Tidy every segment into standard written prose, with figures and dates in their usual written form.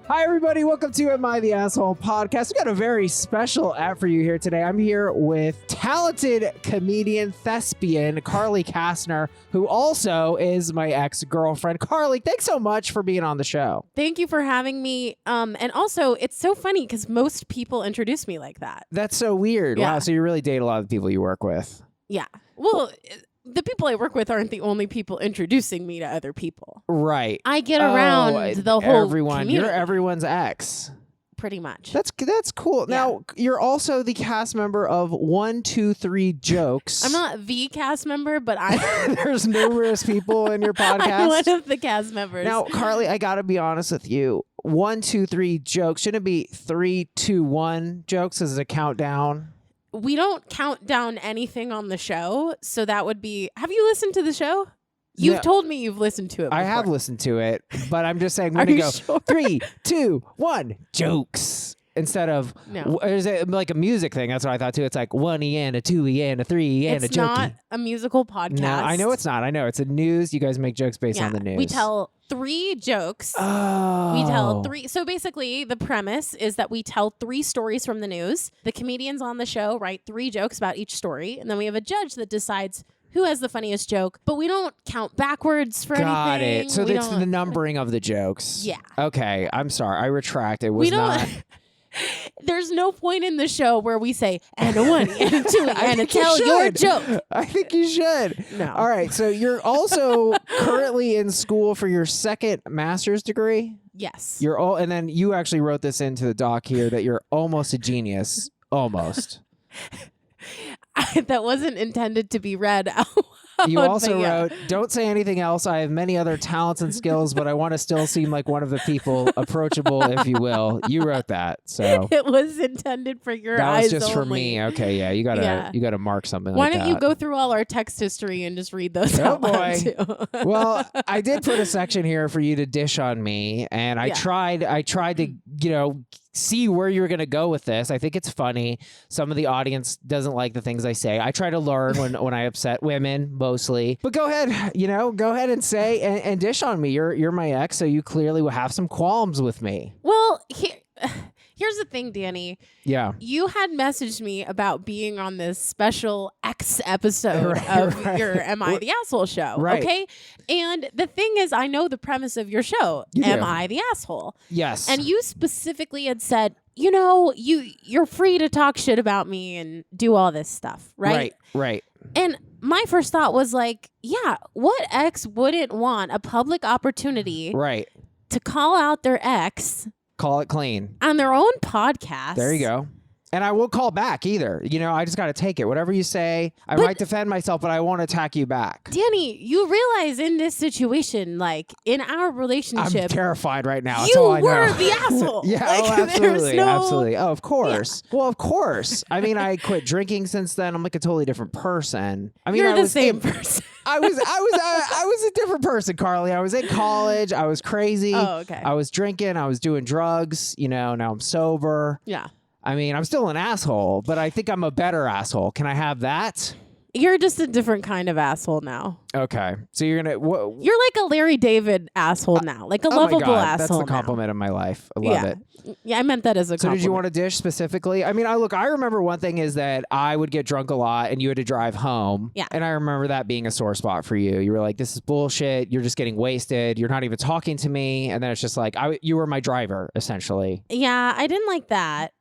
Hi, everybody. Welcome to Am I the Asshole podcast. We got a very special app for you here today. I'm here with talented comedian, thespian, Carly Kastner, who also is my ex-girlfriend. Carly, thanks so much for being on the show. Thank you for having me. And also, it's so funny because most people introduce me like that. That's so weird. Yeah. Wow, so you really date a lot of the people you work with. Yeah. Well, the people I work with aren't the only people introducing me to other people. Right. I get around the whole community. You're everyone's ex. Pretty much. That's cool. Yeah. Now, you're also the cast member of 1, 2, 3 Jokes. I'm not the cast member, but There's numerous people in your podcast. I'm one of the cast members. Now, Carly, I got to be honest with you. 1, 2, 3 Jokes. Shouldn't it be 3, 2, 1 Jokes as a countdown? We don't count down anything on the show, so that would be... Have you listened to the show? You've told me you've listened to it before. I have listened to it, but I'm just saying Are we're going you to go sure? 3, 2, 1 Jokes. Instead of, No. Is it like a music thing? That's what I thought too. It's like 1 and a 2 and a 3 and a It's jokey. not a musical podcast. No, I know it's not. I know it's a news. You guys make jokes based on the news. We tell 3 jokes. Oh. We tell 3. So basically, the premise is that we tell 3 stories from the news. The comedians on the show write 3 jokes about each story, and then we have a judge that decides who has the funniest joke. But we don't count backwards for Got anything. it. So we it's don't... the numbering of the jokes. Yeah. Okay. I'm sorry. I retract. It was We don't. not. There's no point in the show where we say, and a 1, and a 2, and a tell your joke. I think you should. No. All right. So you're also currently in school for your second master's degree. Yes. You're all, and then you actually wrote this into the doc here that you're almost a genius. Almost. That wasn't intended to be read out. You also but yeah. wrote, don't say anything else. I have many other talents and skills, but I want to still seem like one of the people, approachable, if you will. You wrote that. So It was intended for your that eyes was just for only. me. Okay. Yeah. You gotta mark something Why like that. don't you go through all our text history and just read those Oh, out loud boy. too? Well, I did put a section here for you to dish on me, and I tried to, see where you're going to go with this. I think it's funny. Some of the audience doesn't like the things I say. I try to learn when I upset women mostly. But go ahead, go ahead and say and dish on me. You're my ex, so you clearly will have some qualms with me. Well, here's the thing, Danny. Yeah. You had messaged me about being on this special X episode of your Am I the Asshole show. Right. Okay? And the thing is, I know the premise of your show. You Am do. I the asshole? Yes. And you specifically had said, you're free to talk shit about me and do all this stuff, right? Right. And my first thought was like, yeah, what ex wouldn't want a public opportunity Right. to call out their ex Call it clean. on their own podcast? There you go. And I won't call back either. I just got to take it. Whatever you say, I might defend myself, but I won't attack you back. Danny, you realize in this situation, like in our I'm relationship, terrified right now. That's you all I were know. the asshole. Yeah, Like, there's absolutely. no- Absolutely. Oh, of course. Yeah. Well, of course. I mean, I quit drinking since then. I'm like a totally different person. I mean, You're I the was same person. I was a different person, Carly. I was in college. I was crazy. Oh, okay. I was drinking. I was doing drugs. Now I'm sober. Yeah. I mean, I'm still an asshole, but I think I'm a better asshole. Can I have that? You're just a different kind of asshole now. Okay. So you're going to... You're like a Larry David asshole now, like a lovable my God, asshole. That's the compliment of my life. I love it. Yeah, I meant that as a So compliment. did you want to dish specifically? I mean, I remember one thing is that I would get drunk a lot and you had to drive home. Yeah. And I remember that being a sore spot for you. You were like, this is bullshit. You're just getting wasted. You're not even talking to me. And then it's just like, you were my driver, essentially. Yeah, I didn't like that.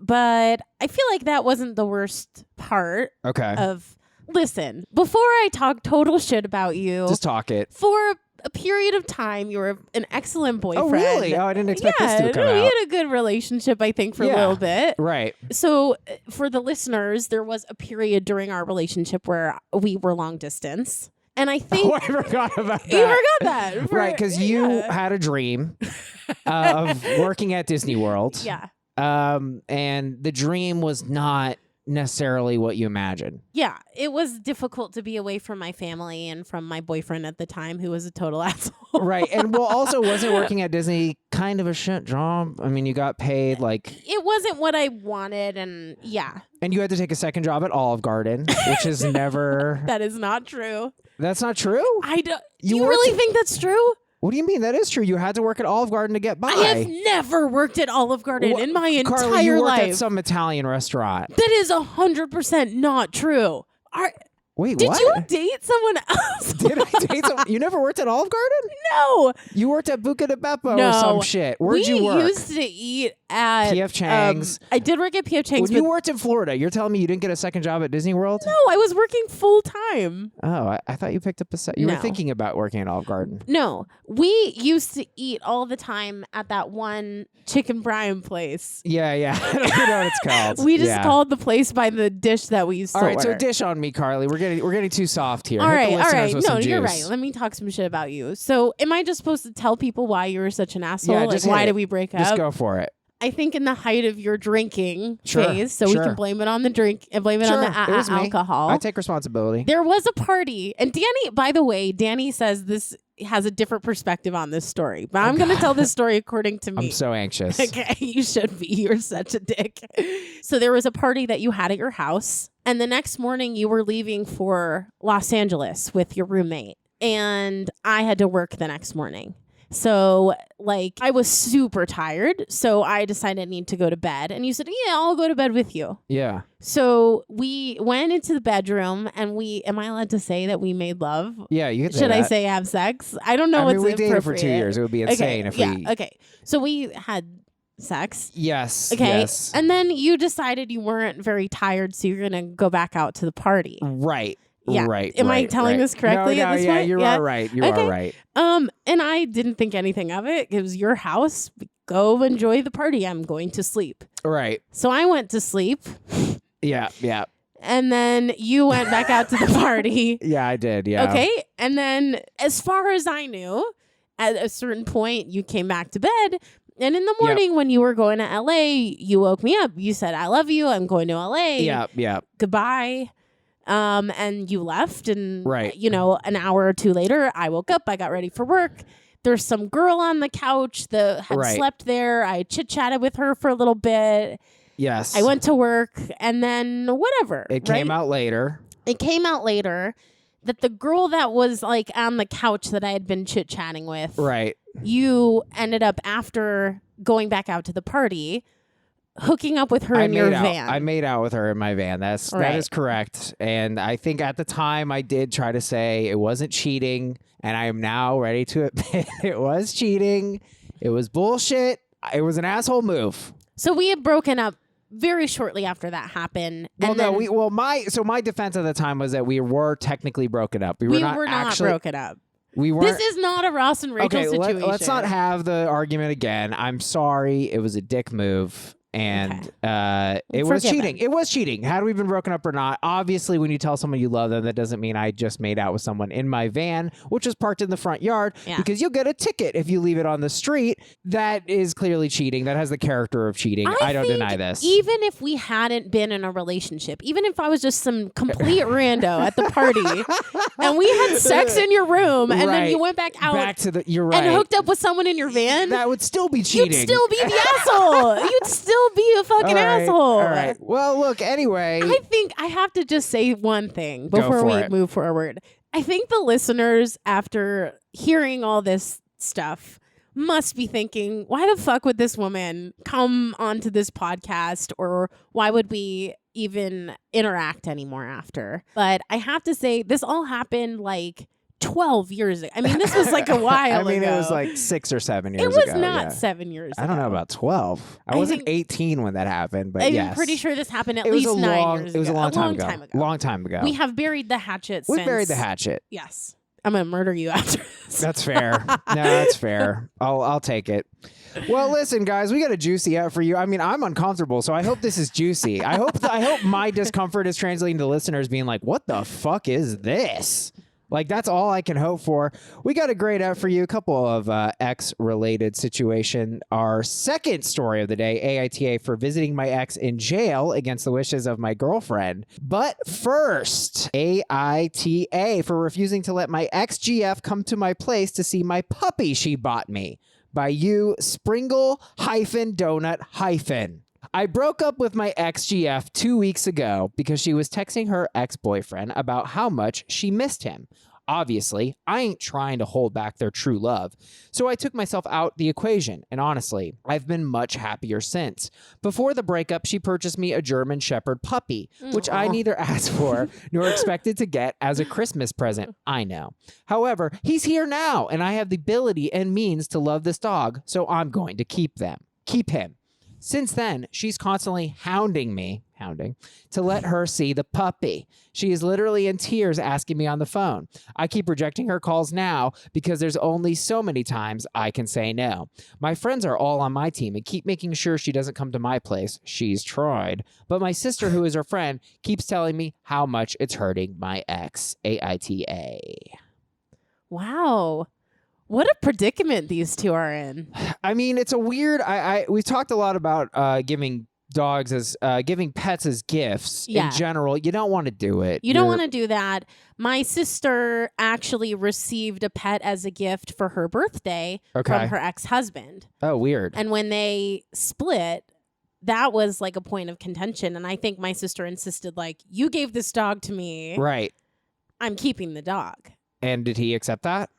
But I feel like that wasn't the worst part Okay. of... Listen, before I talk total shit about you... Just talk it. For a period of time, you were an excellent boyfriend. Oh, really? Oh, I didn't expect this to come out. We had a good relationship, I think, for a little bit. Right. So for the listeners, there was a period during our relationship where we were long distance. And I think... Oh, I forgot about that. You forgot that. Right, because you had a dream of working at Disney World. Yeah. And the dream was not necessarily what you imagine. Yeah, it was difficult to be away from my family and from my boyfriend at the time, who was a total asshole. Right. And well, also, wasn't working at Disney kind of a shit job? I mean, you got paid like... It wasn't what I wanted, and yeah. And you had to take a second job at Olive Garden, which is never... That is not true. That's not true? I don't... You really think that's true? What do you mean? That is true. You had to work at Olive Garden to get by. I have never worked at Olive Garden in my entire Carly, you worked life. at some Italian restaurant. That is 100% not true. Wait, Did what? you date someone else? Did I date someone? You never worked at Olive Garden? No. You worked at Buca di Beppo No. or some shit. Where'd you work? We used to eat at P.F. Chang's. I did work at P.F. Chang's. When you worked in Florida, you're telling me you didn't get a second job at Disney World? No, I was working full time. Oh, I thought you picked up you were No. thinking about working at Olive Garden. No, we used to eat all the time at that one chicken brine place. Yeah. I don't even know what it's called. We just called the place by the dish that we used to All right, order. so dish on me, Carly. We're getting too soft here. All Hit right, the all listeners right. with No, some you're juice. right. Let me talk some shit about you. So, am I just supposed to tell people why you were such an asshole? Yeah, like, just hit why it. did we break Just up? go for it. I think in the height of your drinking Sure, phase, so we sure. can blame it on the drink and blame it on Sure, the it was me. alcohol. I take responsibility. There was a party, and Danny, by the way, Danny says this has a different perspective on this story, but I'm going to tell this story according to me. I'm so anxious. Okay, you should be. You're such a dick. So there was a party that you had at your house, and the next morning you were leaving for Los Angeles with your roommate, and I had to work the next morning. So, I was super tired, so I decided I need to go to bed. And you said, yeah, I'll go to bed with you. Yeah. So we went into the bedroom, and am I allowed to say that we made love? Yeah, you can say Should I that. say have sex? I don't know I what's mean, we dated for 2 appropriate. years. It would be insane if we... Okay. So we had sex. Yes. Okay. Yes. And then you decided you weren't very tired, so you're going to go back out to the party. Right. Yeah. Right. Am I right, telling right. this correctly No, at this yeah, point? you Yeah. are right. You Okay. are right. And I didn't think anything of it. It was your house. Go enjoy the party. I'm going to sleep. Right. So I went to sleep. Yeah. And then you went back out to the party. Yeah, I did. Yeah. Okay. And then, as far as I knew, at a certain point, you came back to bed. And in the morning, when you were going to LA, you woke me up. You said, I love you. I'm going to LA. Yeah. Goodbye. And you left. And, Right. An hour or two later, I woke up. I got ready for work. There's some girl on the couch that had Right. slept there. I chit-chatted with her for a little bit. Yes. I went to work. And then whatever. It came out later. It came out later that the girl that was on the couch that I had been chit-chatting with, Right. you ended up, after going back out to the party, hooking up with her in your van. I made out with her in my van. That Right. is correct. And I think at the time I did try to say it wasn't cheating, and I am now ready to admit it was cheating. It was bullshit. It was an asshole move. So we had broken up very shortly after that happened. Well, and no, then my defense at the time was that we were technically broken up. We were not actually broken up. We weren't. This is not a Ross and Rachel Okay, situation. let's not have the argument again. I'm sorry. It was a dick move. And it was Forgiven. cheating. It was cheating. Had we been broken up or not? Obviously, when you tell someone you love them, that doesn't mean I just made out with someone in my van, which was parked in the front yard, Yeah. because you'll get a ticket if you leave it on the street. That is clearly cheating. That has the character of cheating. I don't think deny this. Even if we hadn't been in a relationship, even if I was just some complete rando at the party and we had sex in your room and then Right. you went back out you're right. and hooked up with someone in your van, That would still be cheating. you'd still be the asshole. You'd still be a fucking asshole. All right. Well, look, anyway. I think I have to just say one thing Go before for we it. move forward. I think the listeners, after hearing all this stuff, must be thinking, why the fuck would this woman come onto this podcast, or why would we even interact anymore after? But I have to say, this all happened 12 years ago. I mean, this was a while ago. I mean, it was 6 or 7 years It ago. was not yeah. 7 years ago. I don't know about 12. I wasn't 18 when that happened, but I'm yes. pretty sure this happened at It was least a 9 long, years It was ago. a long time ago. Time ago. Long time ago. We have buried the hatchet We since. buried the hatchet. Yes. I'm going to murder you after this. That's fair. No, that's fair. I'll take it. Well, listen, guys, we got a juicy out for you. I mean, I'm uncomfortable, so I hope this is juicy. I hope my discomfort is translating to listeners being like, what the fuck is this? That's all I can hope for. We got a great out for you. A couple of ex-related situation. Our second story of the day, AITA for visiting my ex in jail against the wishes of my girlfriend. But first, AITA for refusing to let my ex-GF come to my place to see my puppy she bought me. By you, springle-donut-. I broke up with my ex-GF 2 weeks ago because she was texting her ex-boyfriend about how much she missed him. Obviously, I ain't trying to hold back their true love. So I took myself out the equation, and honestly, I've been much happier since. Before the breakup, she purchased me a German Shepherd puppy, which I neither asked for nor expected to get as a Christmas present. I know. However, he's here now, and I have the ability and means to love this dog, so I'm going to keep him. Since then, she's constantly hounding me to let her see the puppy. She is literally in tears asking me on the phone. I keep rejecting her calls now because there's only so many times I can say no. My friends are all on my team and keep making sure she doesn't come to my place. She's tried. But my sister, who is her friend, keeps telling me how much it's hurting my ex. AITA. Wow. What a predicament these two are in. I mean, it's a weird... we've talked a lot about giving pets as gifts in general. You don't want to do it. You don't want to do that. My sister actually received a pet as a gift for her birthday from her ex-husband. Oh, weird. And when they split, that was like a point of contention. And I think my sister insisted, like, you gave this dog to me. Right. I'm keeping the dog. And did he accept that?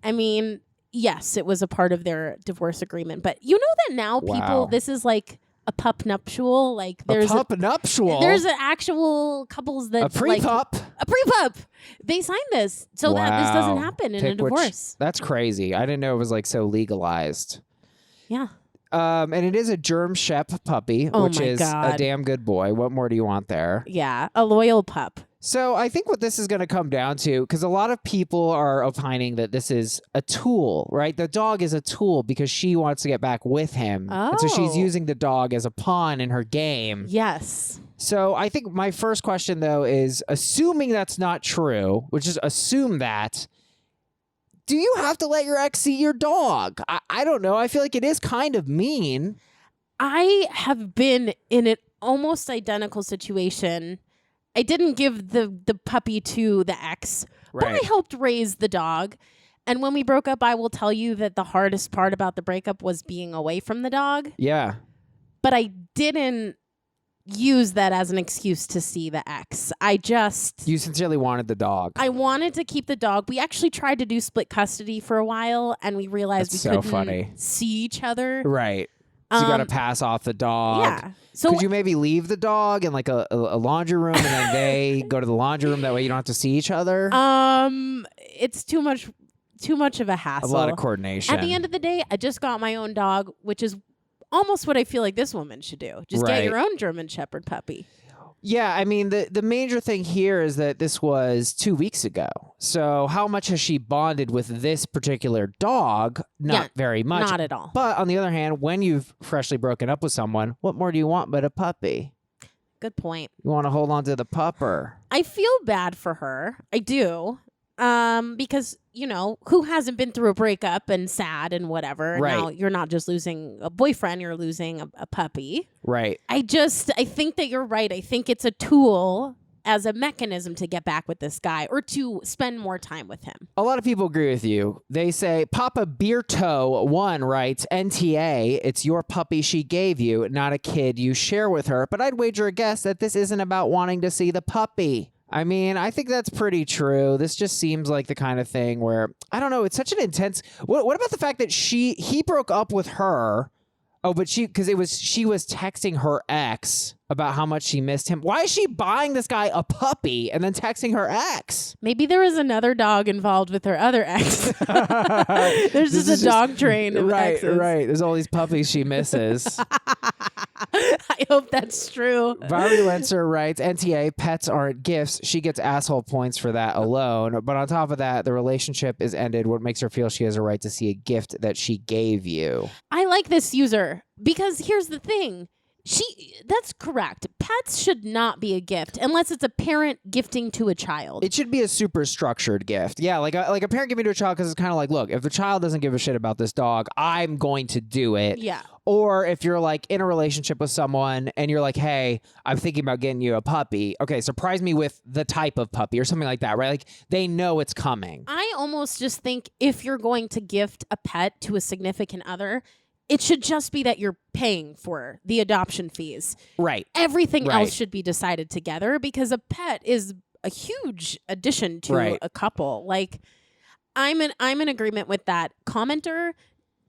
I mean, yes, it was a part of their divorce agreement. But you know that now people, this is like a pup nuptial. Like there's a pup nuptial. There's an actual couples that a pre-pup. A pre-pup. They signed this so that this doesn't happen in a divorce. That's crazy. I didn't know it was like so legalized. Yeah. And it is a German Shepherd puppy, which is a damn good boy. What more do you want there? Yeah, a loyal pup. So I think what this is going to come down to, because a lot of people are opining that this is a tool, right? The dog is a tool because she wants to get back with him. Oh. And so she's using the dog as a pawn in her game. Yes. So I think my first question, though, is assuming that's not true, which is assume that, do you have to let your ex see your dog? I don't know. I feel like it is kind of mean. I have been in an almost identical situation. I didn't give the puppy to the ex, but I helped raise the dog. And when we broke up, I will tell you that the hardest part about the breakup was being away from the dog. Yeah. But I didn't use that as an excuse to see the ex. You sincerely wanted the dog. I wanted to keep the dog. We actually tried to do split custody for a while, and we realized we couldn't see each other. Right. So you got to pass off the dog. Yeah. So could you maybe leave the dog in like a laundry room and then they go to the laundry room? That way you don't have to see each other. It's too much of a hassle. A lot of coordination. At the end of the day, I just got my own dog, which is almost what I feel like this woman should do. Just get your own German Shepherd puppy. Yeah, I mean, the major thing here is that this was 2 weeks ago. So how much has she bonded with this particular dog? Not very much. Not at all. But on the other hand, when you've freshly broken up with someone, what more do you want but a puppy? Good point. You want to hold on to the pupper. I feel bad for her. I do. Because, you know, who hasn't been through a breakup and sad and whatever? Right. Now you're not just losing a boyfriend, you're losing a puppy. Right. I think that you're right. I think it's a tool as a mechanism to get back with this guy or to spend more time with him. A lot of people agree with you. They say, Papa Beerto 1 writes, NTA, it's your puppy she gave you, not a kid you share with her. But I'd wager a guess that this isn't about wanting to see the puppy. I mean, I think that's pretty true. This just seems like the kind of thing where, I don't know, it's such an intense... What about the fact that he broke up with her? Oh, but she was texting her ex about how much she missed him. Why is she buying this guy a puppy and then texting her ex? Maybe there was another dog involved with her other ex. There's just a dog train of exes. Right. There's all these puppies she misses. I hope that's true. Varulencer writes, NTA, pets aren't gifts. She gets asshole points for that alone. But on top of that, the relationship is ended. What makes her feel she has a right to see a gift that she gave you? I like this user because here's the thing. That's correct. Pets should not be a gift unless it's a parent gifting to a child. It should be a super structured gift. Yeah, like a parent giving to a child, because it's kind of like, look, if the child doesn't give a shit about this dog, I'm going to do it. Yeah. Or if you're like in a relationship with someone and you're like, hey, I'm thinking about getting you a puppy. Okay, surprise me with the type of puppy or something like that, right? Like they know it's coming. I almost just think if you're going to gift a pet to a significant other, it should just be that you're paying for the adoption fees. Right. Everything else should be decided together because a pet is a huge addition to a couple. Like, I'm in agreement with that commenter.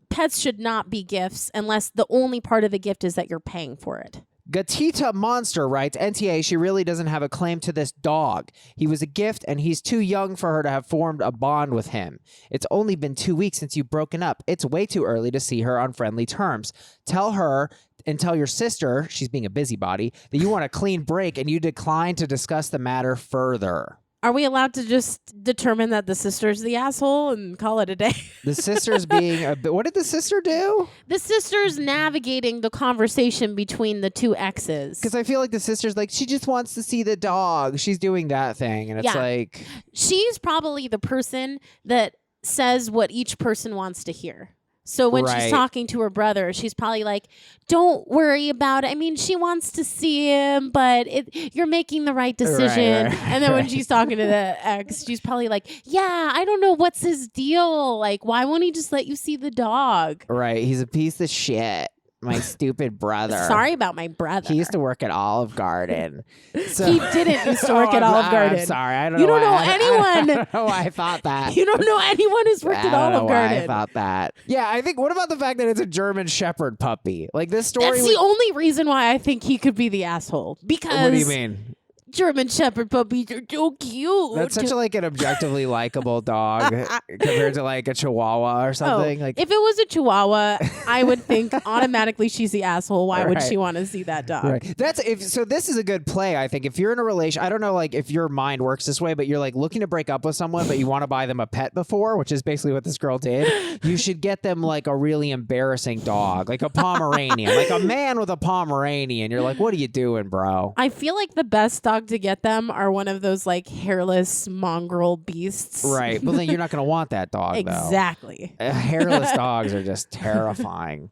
Pets should not be gifts unless the only part of the gift is that you're paying for it. Gatita Monster writes, NTA, she really doesn't have a claim to this dog. He was a gift, and he's too young for her to have formed a bond with him. It's only been 2 weeks since you've broken up. It's way too early to see her on friendly terms. Tell her and tell your sister, she's being a busybody, that you want a clean break and you decline to discuss the matter further. Are we allowed to just determine that the sister's the asshole and call it a day? The sister's being a bit... What did the sister do? The sister's navigating the conversation between the two exes. Because I feel like the sister's like, she just wants to see the dog. She's doing that thing. And it's like... She's probably the person that says what each person wants to hear. So when she's talking to her brother, she's probably like, don't worry about it. I mean, she wants to see him, but you're making the right decision. And then when she's talking to the ex, she's probably like, yeah, I don't know what's his deal. Like, why won't he just let you see the dog? Right. He's a piece of shit. My stupid brher. Sorry about my brother. He used to work at Olive Garden. So he didn't used to work at Olive Garden. I'm sorry. I don't know. You don't know anyone. I don't know why I thought that. You don't know anyone who's worked at Olive Garden. Why I thought that. Yeah, I think, what about the fact that it's a German Shepherd puppy? Like, this story... That's the only reason why I think he could be the asshole. Because... What do you mean? German Shepherd puppies are so cute. That's such like an objectively likable dog compared to like a Chihuahua or something. Like, if it was a Chihuahua, I would think automatically she's the asshole. Why would she want to see that dog? Right. So this is a good play, I think. If you're in a relation, I don't know like if your mind works this way, but you're like looking to break up with someone, but you want to buy them a pet before, which is basically what this girl did. You should get them like a really embarrassing dog, like a Pomeranian, like a man with a Pomeranian. You're like, what are you doing, bro? I feel like the best dog to get them are one of those like hairless mongrel beasts. Right. But then you're not going to want that dog, exactly. though. Hairless dogs are just terrifying.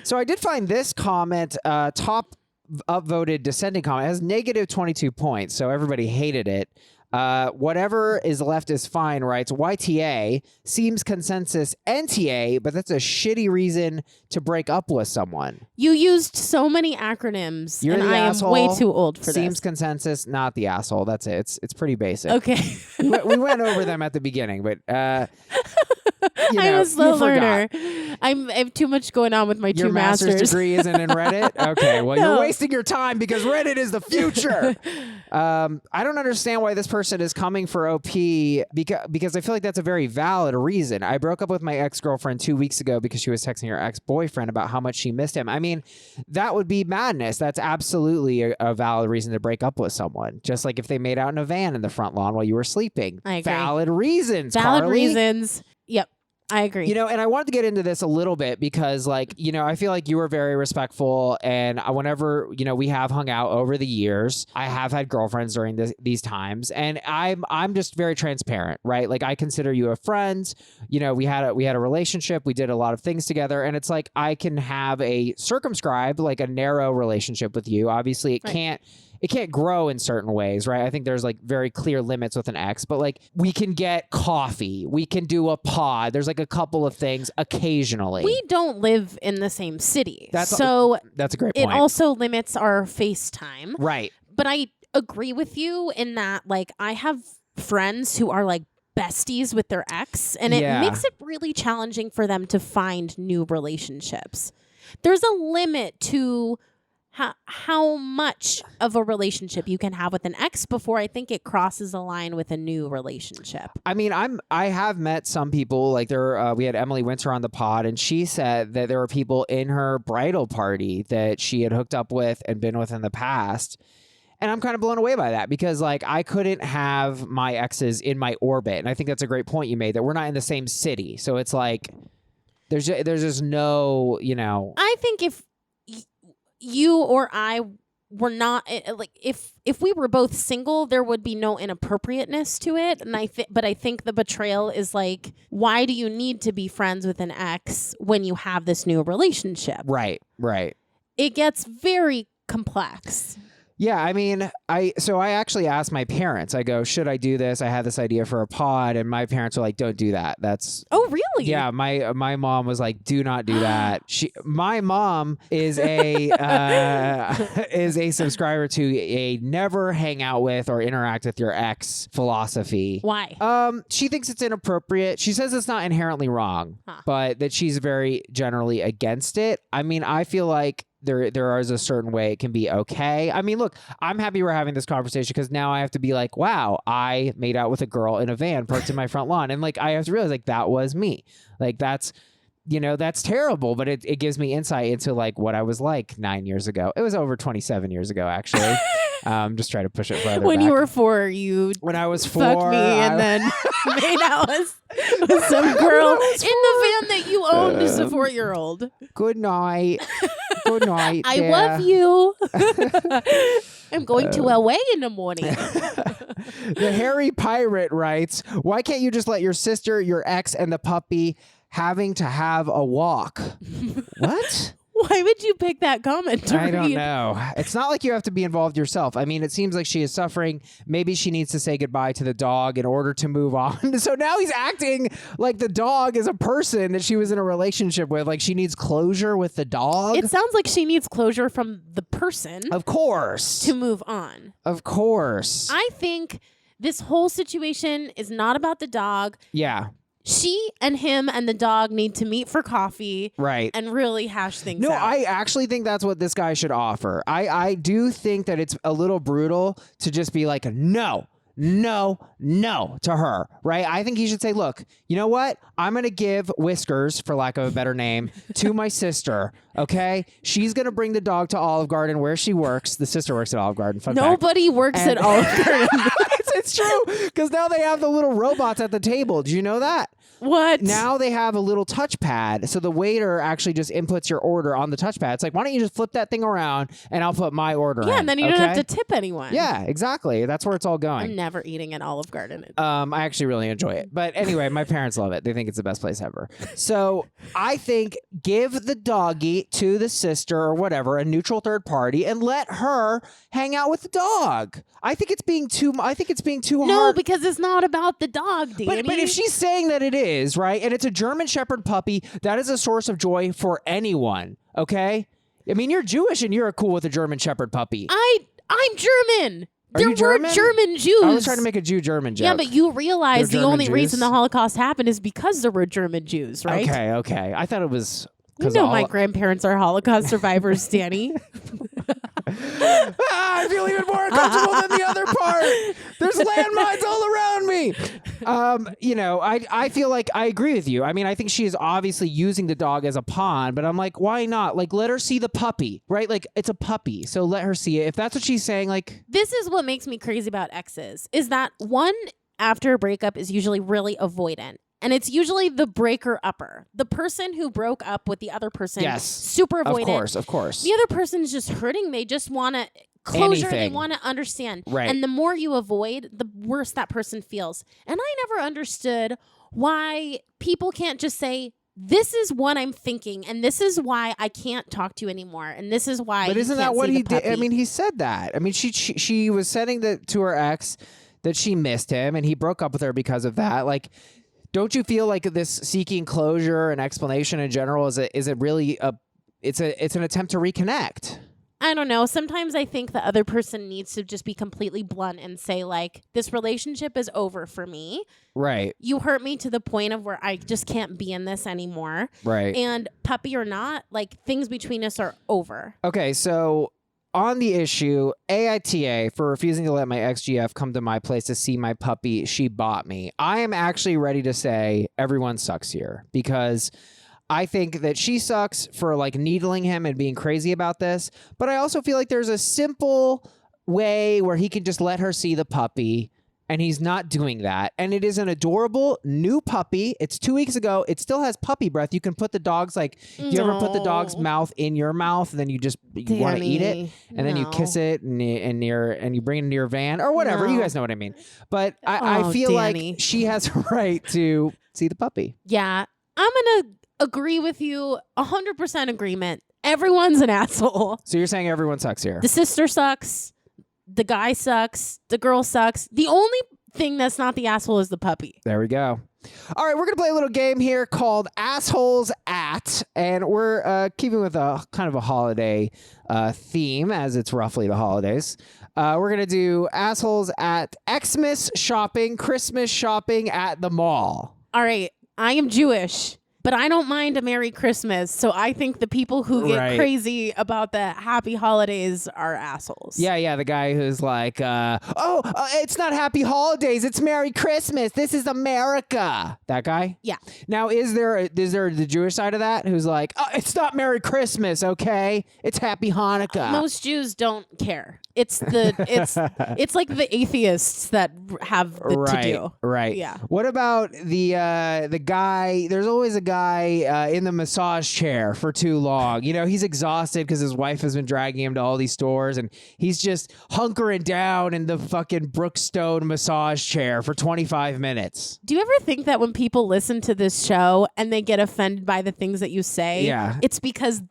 So I did find this comment, top upvoted dissenting comment, it has negative 22 points. So everybody hated it. Whatever is left is fine, writes YTA, seems consensus NTA, but that's a shitty reason to break up with someone. You used so many acronyms, You're and the I asshole. am way too old for this. Seems consensus, not the asshole. That's it. It's pretty basic. Okay. we went over them at the beginning, but you know, I'm a slow learner. Forgot. I have too much going on with my Your two masters. master's degree isn't in Reddit? Okay, well, you're wasting your time because Reddit is the future. I don't understand why this person is coming for OP because I feel like that's a very valid reason. I broke up with my ex-girlfriend 2 weeks ago because she was texting her ex-boyfriend about how much she missed him. I mean, that would be madness. That's absolutely a valid reason to break up with someone. Just like if they made out in a van in the front lawn while you were sleeping. I agree. Valid reasons, Valid Carly. reasons. Yep. I agree. You know, and I wanted to get into this a little bit because, like, you know, I feel like you were very respectful. And whenever, you know, we have hung out over the years, I have had girlfriends during these times. And I'm just very transparent, right? Like, I consider you a friend. You know, we had a relationship. We did a lot of things together. And it's like I can have a circumscribed, like a narrow relationship with you. Obviously, it can't grow in certain ways, right? I think there's like very clear limits with an ex, but like we can get coffee, we can do a pod. There's like a couple of things occasionally. We don't live in the same city. That's a great point. It also limits our FaceTime. Right. But I agree with you in that like I have friends who are like besties with their ex, and it makes it really challenging for them to find new relationships. There's a limit to how much of a relationship you can have with an ex before I think it crosses a line with a new relationship. I mean, I have met some people like we had Emily Winter on the pod, and she said that there were people in her bridal party that she had hooked up with and been with in the past. And I'm kind of blown away by that because like I couldn't have my exes in my orbit. And I think that's a great point you made that we're not in the same city. So it's like there's just no, you know. I think if you or I were not like if we were both single, there would be no inappropriateness to it. And I think the betrayal is like, why do you need to be friends with an ex when you have this new relationship? Right. It gets very complex. Yeah, I mean, I actually asked my parents. I go, should I do this? I had this idea for a pod, and my parents were like, don't do that. That's Oh, really? Yeah, my mom was like, do not do that. My mom is a is a subscriber to a never hang out with or interact with your ex philosophy. Why? She thinks it's inappropriate. She says it's not inherently wrong, but that she's very generally against it. I mean, I feel like there is a certain way it can be okay. I mean, look, I'm happy we're having this conversation because now I have to be like, wow, I made out with a girl in a van parked in my front lawn. And like, I have to realize like that was me. Like that's terrible, but it gives me insight into like what I was like 9 years ago. It was over 27 years ago, actually. Just try to push it further When back. you were 4, you when I was 4, fucked me and then made out with some girl in the van that you owned as a 4-year-old. Good night. Good night. I love you. I'm going to LA in the morning. The hairy pirate writes, why can't you just let your sister, your ex, and the puppy having to have a walk? What? Why would you pick that comment to I don't read? know. It's not like you have to be involved yourself. I mean, it seems like she is suffering. Maybe she needs to say goodbye to the dog in order to move on. So now he's acting like the dog is a person that she was in a relationship with. Like she needs closure with the dog. It sounds like she needs closure from the person. Of course. To move on. Of course. I think this whole situation is not about the dog. Yeah. She and him and the dog need to meet for coffee, right, and really hash things out. No, I actually think that's what this guy should offer. I do think that it's a little brutal to just be like, no to her, right? I think he should say, look, you know what? I'm going to give Whiskers, for lack of a better name, to my sister, okay? She's going to bring the dog to Olive Garden where she works. The sister works at Olive Garden. Nobody works at Olive Garden. It's true, because now they have the little robots at the table. Did you know that? What? Now they have a little touchpad, so the waiter actually just inputs your order on the touchpad. It's like, why don't you just flip that thing around and I'll put my order in. Yeah, and then you don't have to tip anyone. Yeah, exactly. That's where it's all going. I'm never eating at Olive Garden. I actually really enjoy it. But anyway, my parents love it. They think it's the best place ever. So I think give the doggy to the sister or whatever, a neutral third party, and let her hang out with the dog. I think it's being too hard. No, because it's not about the dog, Danny. But if she's saying that it is, right, and it's a German Shepherd puppy, that is a source of joy for anyone, okay? I mean, you're Jewish and you're cool with a German Shepherd puppy. I'm German. There were German Jews. I was trying to make a Jew-German joke. Yeah, but you realize the only Jews? reason the Holocaust happened is because there were German Jews, right? Okay. I thought it was... You know my grandparents are Holocaust survivors, Danny. I feel even more uncomfortable than the other part. There's landmines all around me. I feel like I agree with you. I mean, I think she is obviously using the dog as a pawn, but I'm like, why not? Like, let her see the puppy, right? Like, it's a puppy, so let her see it. If that's what she's saying, like... This is what makes me crazy about exes, is that one, after a breakup, is usually really avoidant. And it's usually the breaker-upper. The person who broke up with the other person, yes, super avoidant. Of course. The other person's just hurting. They just want to closure. They want to understand. Right. And the more you avoid, the worse that person feels. And I never understood why people can't just say, this is what I'm thinking, and this is why I can't talk to you anymore, and this is why. But isn't that what he did? I mean, he said that. I mean, she was saying that to her ex that she missed him, and he broke up with her because of that. Like... Don't you feel like this seeking closure and explanation in general is it really it's an attempt to reconnect? I don't know. Sometimes I think the other person needs to just be completely blunt and say, like, this relationship is over for me. Right. You hurt me to the point of where I just can't be in this anymore. Right. And puppy or not, like, things between us are over. Okay, so on the issue, AITA for refusing to let my ex-GF come to my place to see my puppy she bought me. I am actually ready to say everyone sucks here because I think that she sucks for like needling him and being crazy about this. But I also feel like there's a simple way where he can just let her see the puppy. And he's not doing that. And it is an adorable new puppy. It's 2 weeks ago. It still has puppy breath. You can put the dog's you ever put the dog's mouth in your mouth and then you want to eat it and then you kiss it and you bring it into your van or whatever. You guys know what I mean. But I feel Danny. like she has a right to see the puppy. Yeah, I'm going to agree with you. 100% agreement. Everyone's an asshole. So you're saying everyone sucks here? The sister sucks. The guy sucks. The girl sucks. The only thing that's not the asshole is the puppy. There we go. All right, we're going to play a little game here called Assholes At, and we're keeping with a kind of a holiday theme, as it's roughly the holidays. We're going to do Assholes at Xmas shopping, Christmas shopping at the mall. All right, I am Jewish, but I don't mind a Merry Christmas, so I think the people who get crazy about the happy holidays are assholes. Yeah, the guy who's like, it's not happy holidays, it's Merry Christmas, this is America. That guy? Yeah. Now, is there the Jewish side of that who's like, oh, it's not Merry Christmas, okay? It's Happy Hanukkah. Most Jews don't care. It's like the atheists that have the to do. Right. Yeah. What about the guy? There's always a guy in the massage chair for too long. You know, he's exhausted because his wife has been dragging him to all these stores, and he's just hunkering down in the fucking Brookstone massage chair for 25 minutes. Do you ever think that when people listen to this show and they get offended by the things that you say, it's because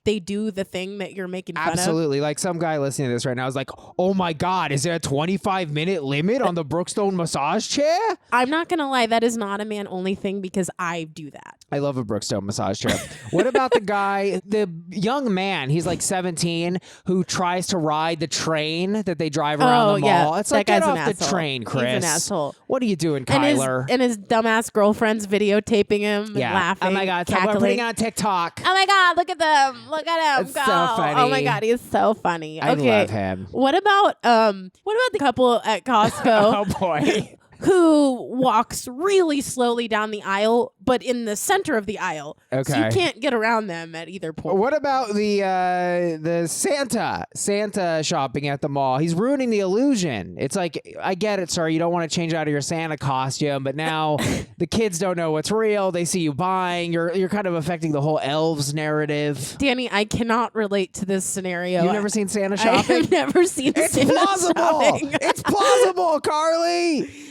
they do the thing that you're making fun of? Absolutely. Like some guy listening to this right now is like, oh my God, is there a 25-minute limit on the Brookstone massage chair? I'm not going to lie. That is not a man-only thing because I do that. I love a Brookstone massage chair. What about the guy, the young man, he's like 17, who tries to ride the train that they drive around the mall? Yeah. It's like, that get guy's off the asshole. train, Chris. He's an asshole. What are you doing, Kyler? And his dumbass girlfriend's videotaping him and laughing. Oh my God, cackling. we're putting on TikTok. Oh my God, look at them. Look at him. It's go. so funny. Oh my God, he's so funny. I Okay. love him. What about the couple at Costco? Oh boy. Who walks really slowly down the aisle, but in the center of the aisle. Okay. So you can't get around them at either point. What about the Santa shopping at the mall? He's ruining the illusion. It's like, I get it, sir. You don't want to change out of your Santa costume, but now the kids don't know what's real. They see you buying. You're kind of affecting the whole elves narrative. Danny, I cannot relate to this scenario. You've never seen Santa shopping? I have never seen Santa shopping. It's plausible, Carly.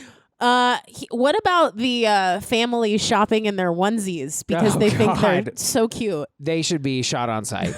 What about the family shopping in their onesies because they think they're so cute? They should be shot on sight.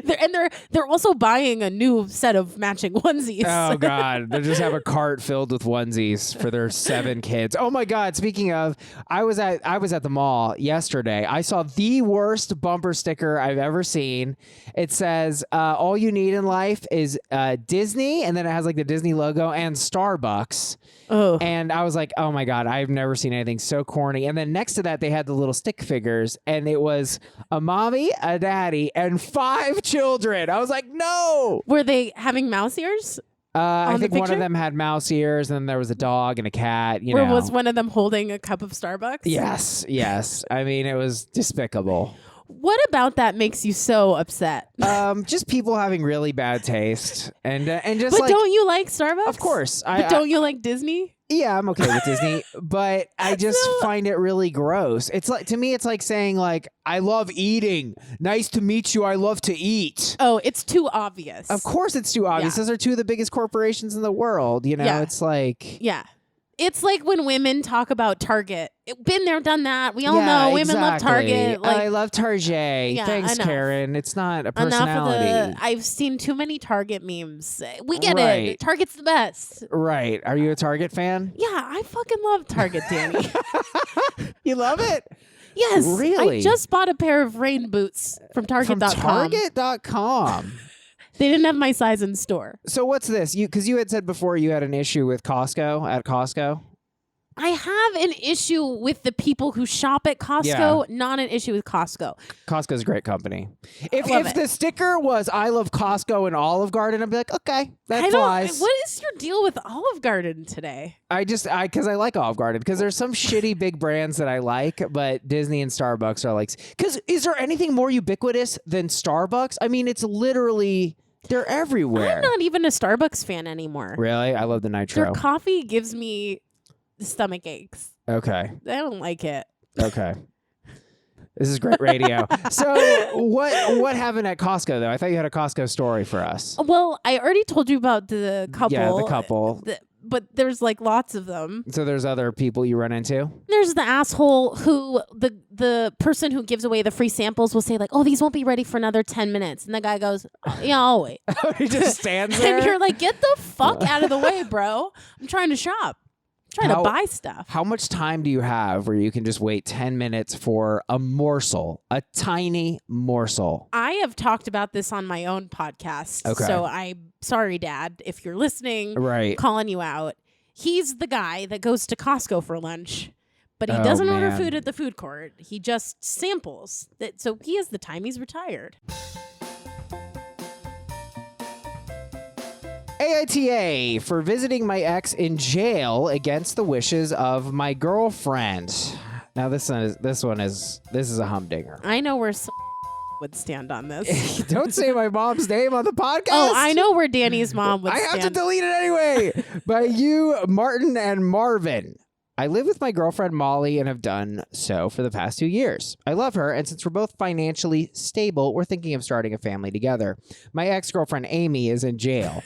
They're also buying a new set of matching onesies. Oh God, they just have a cart filled with onesies for their 7 kids. Oh my God! Speaking of, I was at the mall yesterday. I saw the worst bumper sticker I've ever seen. It says, "All you need in life is Disney," and then it has like the Disney logo and Starbucks. Oh. And I was like, oh my God, I've never seen anything so corny. And then next to that, they had the little stick figures, and it was a mommy, a daddy, and 5 children. I was like, no. Were they having mouse ears? I think one of them had mouse ears, and then there was a dog and a cat. Or was one of them holding a cup of Starbucks? Yes. I mean, it was despicable. What about that makes you so upset? Just people having really bad taste, and just. But don't you like Starbucks? Of course. But don't you like Disney? Yeah, I'm okay with Disney, but I just find it really gross. It's like, to me, it's like saying like, I love eating. Nice to meet you. I love to eat. Oh, it's too obvious. Of course, it's too obvious. Yeah. Those are 2 of the biggest corporations in the world. You know, It's like. Yeah. It's like when women talk about Target. Been there, done that. We all know women love Target. Like, I love Target. Yeah, Thanks, Karen. It's not a personality. I've seen too many Target memes. We get it. Target's the best. Right. Are you a Target fan? Yeah, I fucking love Target, Danny. You love it? Yes. Really? I just bought a pair of rain boots from Target.com. From Target.com. They didn't have my size in store. So what's this? Because you had said before you had an issue with Costco at Costco. I have an issue with the people who shop at Costco, not an issue with Costco. Costco's a great company. If the sticker was I love Costco and Olive Garden, I'd be like, okay, that flies. What is your deal with Olive Garden today? Because I like Olive Garden, because there's some shitty big brands that I like, but Disney and Starbucks are like, because is there anything more ubiquitous than Starbucks? I mean, it's literally... They're everywhere. I'm not even a Starbucks fan anymore. Really? I love the nitro. Their coffee gives me stomach aches. Okay. I don't like it. Okay. This is great radio. So what happened at Costco, though? I thought you had a Costco story for us. Well, I already told you about the couple. Yeah, the couple. but there's like lots of them. So there's other people you run into? There's the asshole who the person who gives away the free samples will say like, oh, these won't be ready for another 10 minutes. And the guy goes, yeah, I'll wait. He just stands there? And you're like, get the fuck out of the way, bro. I'm trying to shop. I'm trying to buy stuff. How much time do you have where you can just wait 10 minutes for a morsel, a tiny morsel? I have talked about this on my own podcast. Okay. So I'm sorry, Dad, if you're listening, Right. I'm calling you out. He's the guy that goes to Costco for lunch, but he doesn't order food at the food court. He just samples. So he has the time. He's retired. AITA for visiting my ex in jail against the wishes of my girlfriend. Now this is a humdinger. I know where would stand on this. Don't say my mom's name on the podcast. Oh, I know where Danny's mom would stand. I have to delete it anyway. By you, Martin and Marvin. I live with my girlfriend Molly and have done so for the past 2 years. I love her, and since we're both financially stable, we're thinking of starting a family together. My ex-girlfriend Amy is in jail.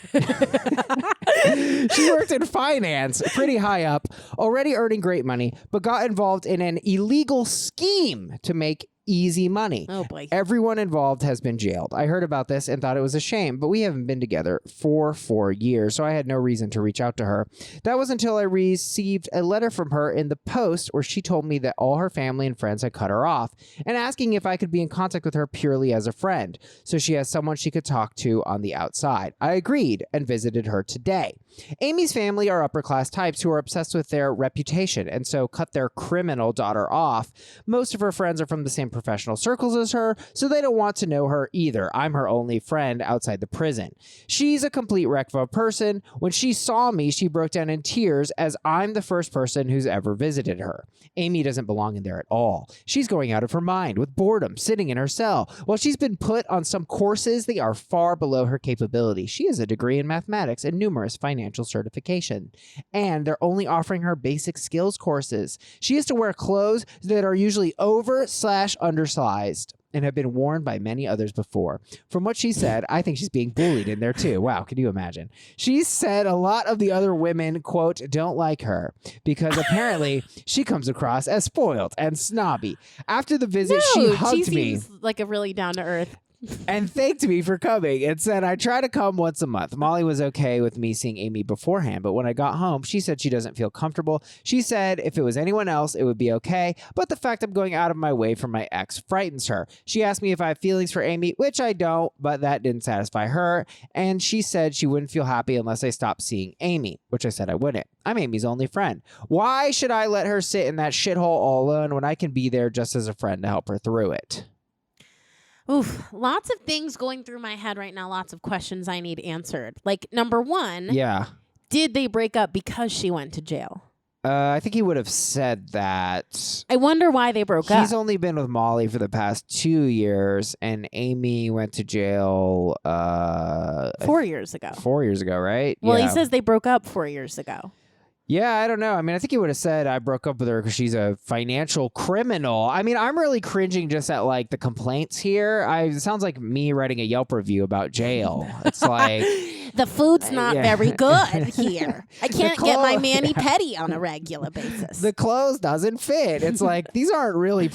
She worked in finance, pretty high up, already earning great money, but got involved in an illegal scheme to make easy money. Oh boy. Everyone involved has been jailed. I heard about this and thought it was a shame, but we haven't been together for 4 years, so I had no reason to reach out to her. That was until I received a letter from her in the post where she told me that all her family and friends had cut her off and asking if I could be in contact with her purely as a friend, so she has someone she could talk to on the outside. I agreed and visited her today. Amy's family are upper-class types who are obsessed with their reputation and so cut their criminal daughter off. Most of her friends are from the same professional circles as her, so they don't want to know her either. I'm her only friend outside the prison. She's a complete wreck of a person. When she saw me, she broke down in tears as I'm the first person who's ever visited her. Amy doesn't belong in there at all. She's going out of her mind with boredom, sitting in her cell. While she's been put on some courses, they are far below her capability. She has a degree in mathematics and numerous financial certification, and they're only offering her basic skills courses. She has to wear clothes that are usually undersized and have been worn by many others before. From what she said, I think she's being bullied in there too. Wow, can you imagine? She said a lot of the other women, quote, don't like her because apparently she comes across as spoiled and snobby. After the visit, she hugged me. Seems like a really down-to-earth and thanked me for coming and said, I try to come once a month. Molly was okay with me seeing Amy beforehand, but when I got home, she said she doesn't feel comfortable. She said if it was anyone else, it would be okay, but the fact I'm going out of my way for my ex frightens her. She asked me if I have feelings for Amy, which I don't, but that didn't satisfy her, and she said she wouldn't feel happy unless I stopped seeing Amy, which I said I wouldn't. I'm Amy's only friend. Why should I let her sit in that shithole all alone when I can be there just as a friend to help her through it? Oof, lots of things going through my head right now. Lots of questions I need answered. Like, number one, yeah, did they break up because she went to jail? I think he would have said that. I wonder why they broke up. He's only been with Molly for the past 2 years, and Amy went to jail 4 years ago. 4 years ago, right? Well, yeah. he says they broke up 4 years ago. Yeah, I don't know. I mean, I think he would have said I broke up with her because she's a financial criminal. I mean, I'm really cringing just at like the complaints here. It sounds like me writing a Yelp review about jail. It's like the food's not very good here. I can't get my mani-pedi on a regular basis. The clothes doesn't fit. It's like these aren't really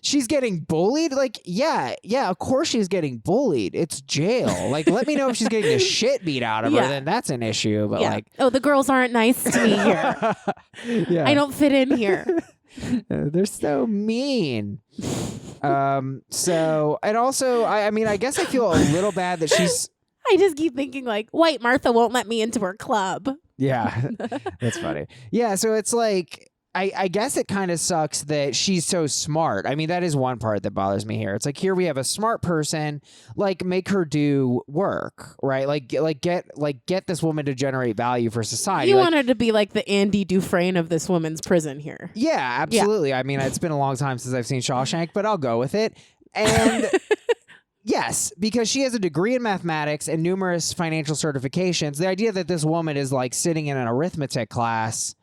she's getting bullied. Like, yeah, of course she's getting bullied. It's jail. Like, let me know if she's getting the shit beat out of her. Then that's an issue. But like, oh, the girls aren't nice to me here. Yeah. I don't fit in here. They're so mean. So, and also, I mean, I guess I feel a little bad that she's. I just keep thinking like, white Martha won't let me into her club. Yeah, that's funny. Yeah, so it's like, I guess it kind of sucks that she's so smart. I mean, that is one part that bothers me here. It's like, here we have a smart person, like make her do work, right? Like get this woman to generate value for society. You want her to be like the Andy Dufresne of this woman's prison here. Yeah, absolutely. Yeah. I mean, it's been a long time since I've seen Shawshank, but I'll go with it. And yes, because she has a degree in mathematics and numerous financial certifications. The idea that this woman is like sitting in an arithmetic class.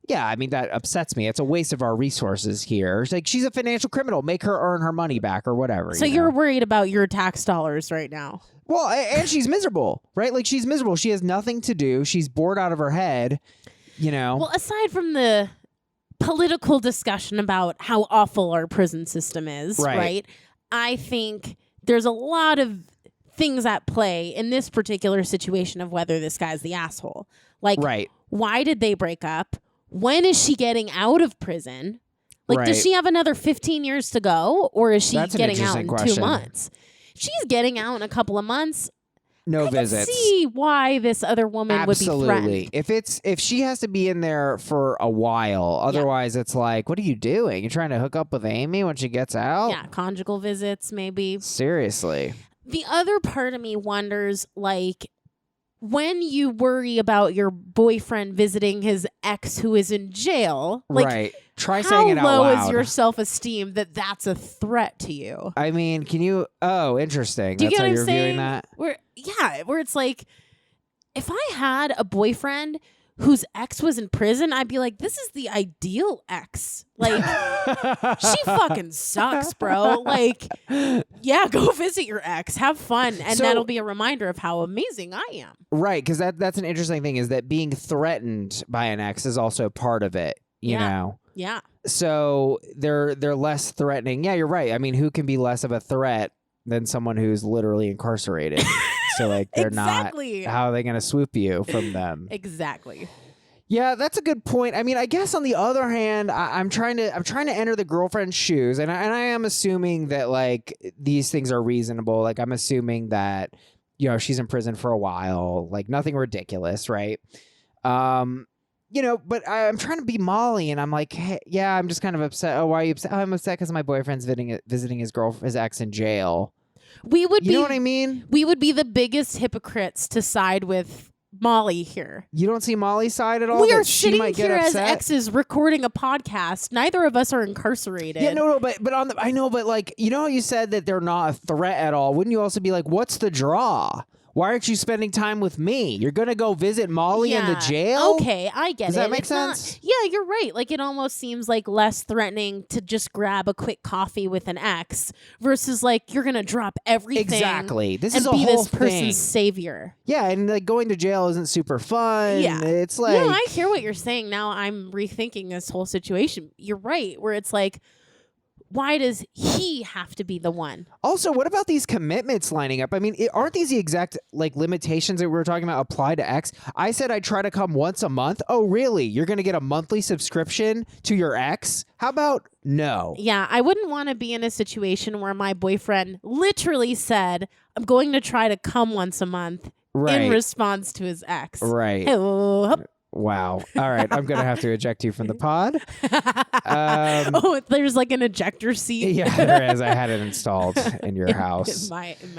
Yeah, I mean, that upsets me. It's a waste of our resources here. It's like, she's a financial criminal. Make her earn her money back or whatever. So you're worried about your tax dollars right now? Well, and she's miserable, right? Like, she's miserable. She has nothing to do. She's bored out of her head, you know? Well, aside from the political discussion about how awful our prison system is, right? I think there's a lot of things at play in this particular situation of whether this guy's the asshole. Like, why did they break up? When is she getting out of prison? Like, does she have another 15 years to go? Or is she getting out in 2 months? If she's getting out in a couple of months, no visits. I can see why this other woman would be threatened. If she has to be in there for a while, otherwise it's like, what are you doing? You're trying to hook up with Amy when she gets out? Yeah, conjugal visits, maybe. Seriously. The other part of me wonders, like, when you worry about your boyfriend visiting his ex who is in jail, like, try saying it out how low loud. is your self-esteem that that's a threat to you? I mean, can you? Oh, interesting. Do you That's get how what you're I'm saying? viewing that? Where it's like, if I had a boyfriend whose ex was in prison, I'd be like, this is the ideal ex. Like, she fucking sucks, bro. Like, yeah, go visit your ex. Have fun. And that'll be a reminder of how amazing I am. Right, because that's an interesting thing, is that being threatened by an ex is also part of it, you know? Yeah. So they're less threatening. Yeah, you're right. I mean, who can be less of a threat than someone who's literally incarcerated? So, like, they're not. How are they going to swoop you from them? Exactly. Yeah, that's a good point. I mean, I guess on the other hand, I'm trying to enter the girlfriend's shoes, and I am assuming that, like, these things are reasonable. Like, I'm assuming that, you know, she's in prison for a while, like, nothing ridiculous, right? You know, but I'm trying to be Molly, and I'm like, hey, yeah, I'm just kind of upset. Oh, why are you upset? Oh, I'm upset because my boyfriend's visiting his ex in jail. You know what I mean? We would be the biggest hypocrites to side with Molly here. You don't see Molly's side at all? We are sitting here as exes recording a podcast. Neither of us are incarcerated. Yeah, no, but I know, but like, you know how you said that they're not a threat at all? Wouldn't you also be like, what's the draw? Why aren't you spending time with me? You're going to go visit Molly in the jail? Okay, I get it. Does that make sense? Yeah, you're right. Like, it almost seems like less threatening to just grab a quick coffee with an ex versus, like, you're going to drop everything. Exactly. This is and a be whole this person's thing. savior. Yeah, and like going to jail isn't super fun. Yeah. It's like... No, I hear what you're saying. Now I'm rethinking this whole situation. You're right, where it's like, why does he have to be the one? Also, what about these commitments lining up? I mean, aren't these the exact like limitations that we were talking about apply to ex? I said I try to come once a month. Oh, really? You're going to get a monthly subscription to your ex? How about no? Yeah, I wouldn't want to be in a situation where my boyfriend literally said, I'm going to try to come once a month in response to his ex. Right. Hello. Wow. All right. I'm going to have to eject you from the pod. Oh, there's like an ejector seat. Yeah, there is. I had it installed in your house.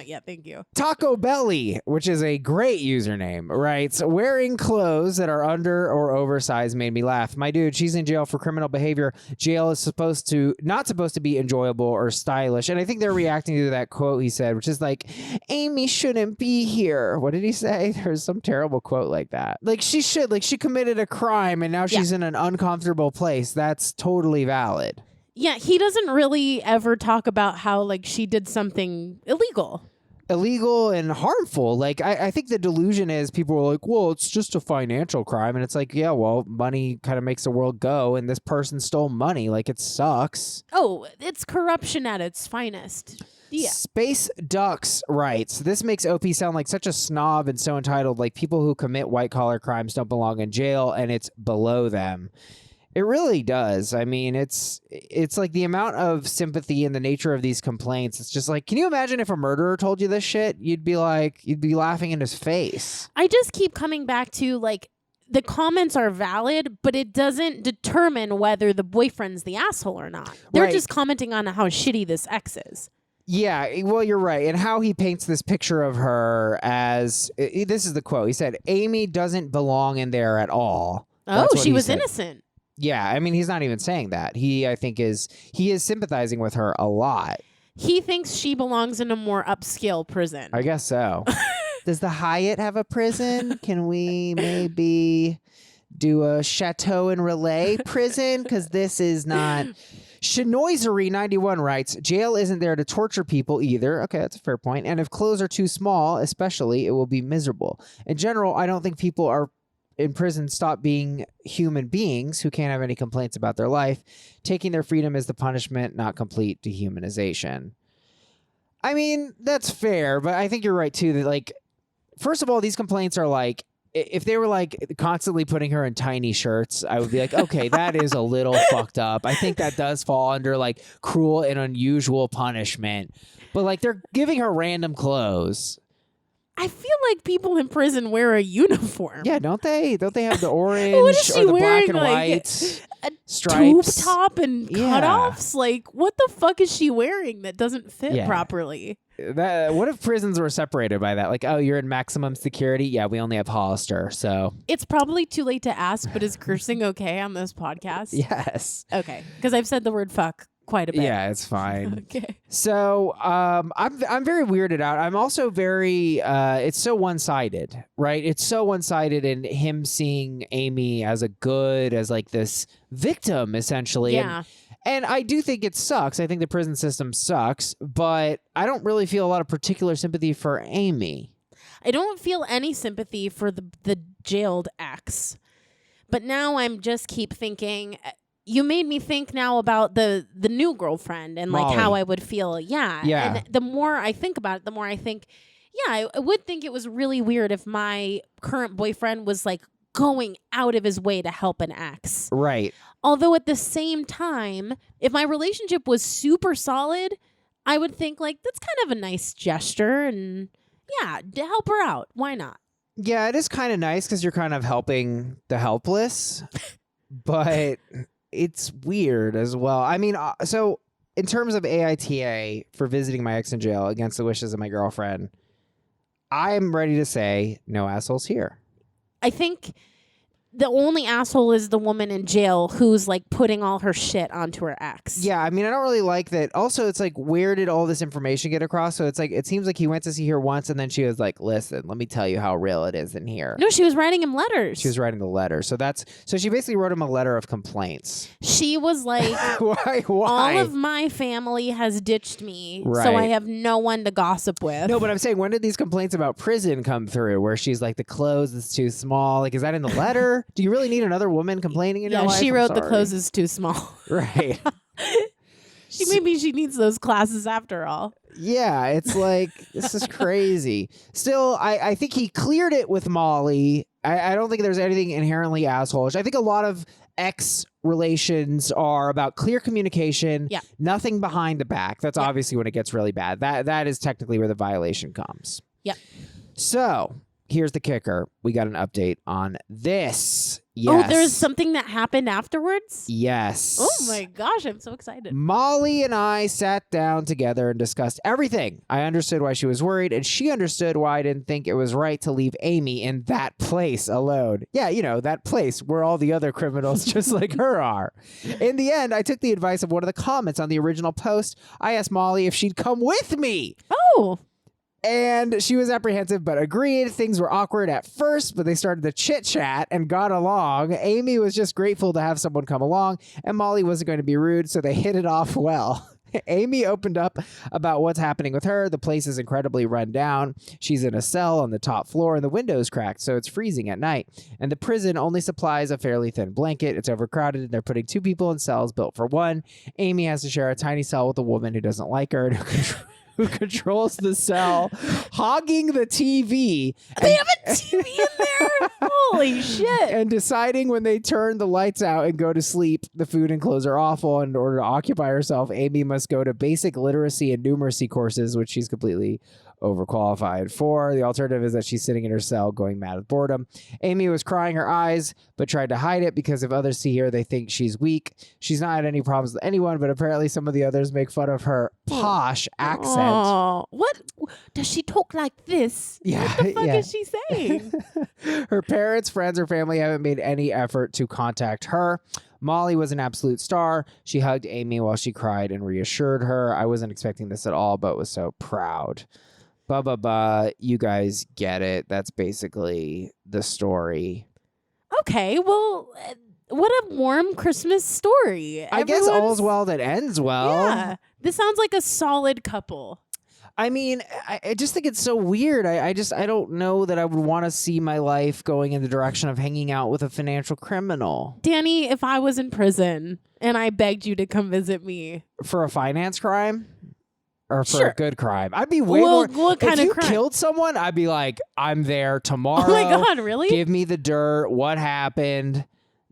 Yeah, thank you. Taco Belly, which is a great username, writes, wearing clothes that are under or oversized made me laugh. My dude, she's in jail for criminal behavior. Jail is not supposed to be enjoyable or stylish. And I think they're reacting to that quote he said, which is like, Amy shouldn't be here. What did he say? There's some terrible quote like that. Like, she committed a crime and now she's in an uncomfortable place. That's totally valid. Yeah, he doesn't really ever talk about how like she did something illegal And harmful. Like, I think the delusion is people are like, well, it's just a financial crime. And it's like, yeah, well, money kind of makes the world go. And this person stole money. Like, it sucks. Oh, it's corruption at its finest. Yeah. Space Ducks writes, this makes OP sound like such a snob and so entitled, like people who commit white-collar crimes don't belong in jail and it's below them. It really does. I mean, it's like the amount of sympathy and the nature of these complaints. It's just like, can you imagine if a murderer told you this shit? You'd be laughing in his face. I just keep coming back to like, the comments are valid, but it doesn't determine whether the boyfriend's the asshole or not. They're just commenting on how shitty this ex is. Yeah, well, you're right. And how he paints this picture of her as, this is the quote. He said, Amy doesn't belong in there at all. She was innocent. Yeah, I mean, he's not even saying that. He is sympathizing with her a lot. He thinks she belongs in a more upscale prison. I guess so. Does the Hyatt have a prison? Can we maybe do a Chateau and Relais prison? Because this is not... Shinoisery91 writes, jail isn't there to torture people either. Okay, that's a fair point. And if clothes are too small, especially, it will be miserable. In general, I don't think people are in prison stop being human beings who can't have any complaints about their life. Taking their freedom is the punishment, not complete dehumanization. I mean, that's fair, but I think you're right, too, that, like, first of all, these complaints are like, if they were like constantly putting her in tiny shirts, I would be like, okay, that is a little fucked up. I think that does fall under like cruel and unusual punishment. But like they're giving her random clothes. I feel like people in prison wear a uniform. Yeah, don't they? Don't they have the orange what is she or the wearing, black and like, white a stripes? Tube top and cutoffs? Like, what the fuck is she wearing that doesn't fit properly? What if prisons were separated by that? Like, oh, you're in maximum security? Yeah, we only have Hollister, so. It's probably too late to ask, but is cursing okay on this podcast? Yes. Okay, because I've said the word fuck quite a bit. Yeah, it's fine. Okay. So I'm very weirded out. I'm also very it's so one-sided, right? It's so one-sided in him seeing Amy as like this victim, essentially. Yeah. And I do think it sucks. I think the prison system sucks, but I don't really feel a lot of particular sympathy for Amy. I don't feel any sympathy for the jailed ex. But now I'm just keep thinking, you made me think now about the new girlfriend and like Molly. how I would feel. Yeah. Yeah. And the more I think about it, the more I think, yeah, I would think it was really weird if my current boyfriend was like going out of his way to help an ex. Right. Although at the same time, if my relationship was super solid, I would think like that's kind of a nice gesture and yeah, to help her out. Why not? Yeah, it is kind of nice because you're kind of helping the helpless, but it's weird as well. I mean, so in terms of AITA for visiting my ex in jail against the wishes of my girlfriend, I'm ready to say no assholes here. I think the only asshole is the woman in jail who's like putting all her shit onto her ex. Yeah, I mean, I don't really like that. Also, it's like, where did all this information get across? So it's like, it seems like he went to see her once and then she was like, listen, let me tell you how real it is in here. No, she was writing him letters. She was writing the letter. So she basically wrote him a letter of complaints. She was like, Why? all of my family has ditched me, Right. so I have no one to gossip with. No, but I'm saying, when did these complaints about prison come through where she's like, the clothes is too small? Like, is that in the letter? Do you really need another woman complaining in your life? She I'm wrote the sorry. clothes is too small. Right. Maybe she needs those classes after all. Yeah, it's like, this is crazy. Still, I think he cleared it with Molly. I don't think there's anything inherently assholeish. I think a lot of ex relations are about clear communication, nothing behind the back. That's obviously when it gets really bad. That is technically where the violation comes. Yep. So here's the kicker. We got an update on this. Yes. Oh, there's something that happened afterwards? Yes. Oh my gosh, I'm so excited. Molly and I sat down together and discussed everything. I understood why she was worried, and she understood why I didn't think it was right to leave Amy in that place alone. Yeah, you know, that place where all the other criminals just like her are. In the end, I took the advice of one of the comments on the original post. I asked Molly if she'd come with me. Oh. And she was apprehensive, but agreed. Things were awkward at first, but they started to chit-chat and got along. Amy was just grateful to have someone come along, and Molly wasn't going to be rude, so they hit it off well. Amy opened up about what's happening with her. The place is incredibly run down. She's in a cell on the top floor, and the window's cracked, so it's freezing at night. And the prison only supplies a fairly thin blanket. It's overcrowded, and they're putting 2 people in cells built for 1. Amy has to share a tiny cell with a woman who doesn't like her and who controls the cell, hogging the TV. They have a TV in there? Holy shit. And deciding when they turn the lights out and go to sleep, the food and clothes are awful. And in order to occupy herself, Amy must go to basic literacy and numeracy courses, which she's completely overqualified for. The alternative is that she's sitting in her cell going mad with boredom. Amy was crying her eyes, but tried to hide it because if others see her, they think she's weak. She's not had any problems with anyone, but apparently some of the others make fun of her posh accent. Oh, what? Does she talk like this? Yeah, what the fuck is she saying? Her parents, friends, or family haven't made any effort to contact her. Molly was an absolute star. She hugged Amy while she cried and reassured her. I wasn't expecting this at all, but was so proud. You guys get it. That's basically the story. Okay, well, What a warm Christmas story. I guess all's well that ends well. Yeah. This sounds like a solid couple. I mean, I just think it's so weird. I don't know that I would want to see my life going in the direction of hanging out with a financial criminal. Danny, if I was in prison and I begged you to come visit me. For a finance crime? Or for Sure. a good crime? I'd be way more... What kind if of crime? you killed someone, I'd be like, I'm there tomorrow. Oh my God, really? Give me the dirt. What happened?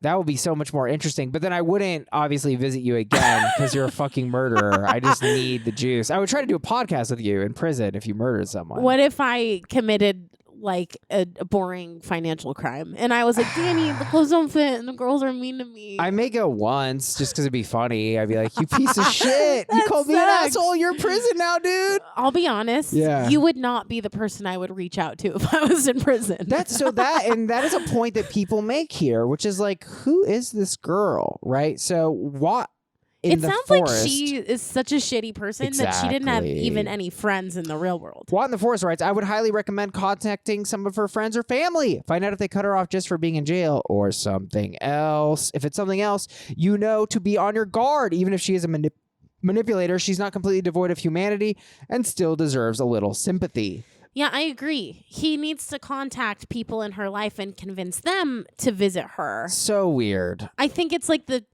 That would be so much more interesting. But then I wouldn't obviously visit you again because you're a fucking murderer. I just need the juice. I would try to do a podcast with you in prison if you murdered someone. What if I committed like a boring financial crime and I was like, Danny, the clothes don't fit and the girls are mean to me? I may go once just because it'd be funny. I'd be like, you piece of shit. You That called me an sucks. asshole. You're in prison now, dude. I'll be honest. Yeah. You would not be the person I would reach out to if I was in prison. That is a point that people make here, which is like, who is this girl? Right? So what? It sounds like she is such a shitty person that she didn't have Exactly. even any friends in the real world. Watt in the Forest writes, I would highly recommend contacting some of her friends or family. Find out if they cut her off just for being in jail or something else. If it's something else, you know to be on your guard. Even if she is a manipulator, she's not completely devoid of humanity and still deserves a little sympathy. Yeah, I agree. He needs to contact people in her life and convince them to visit her. So weird. I think it's like the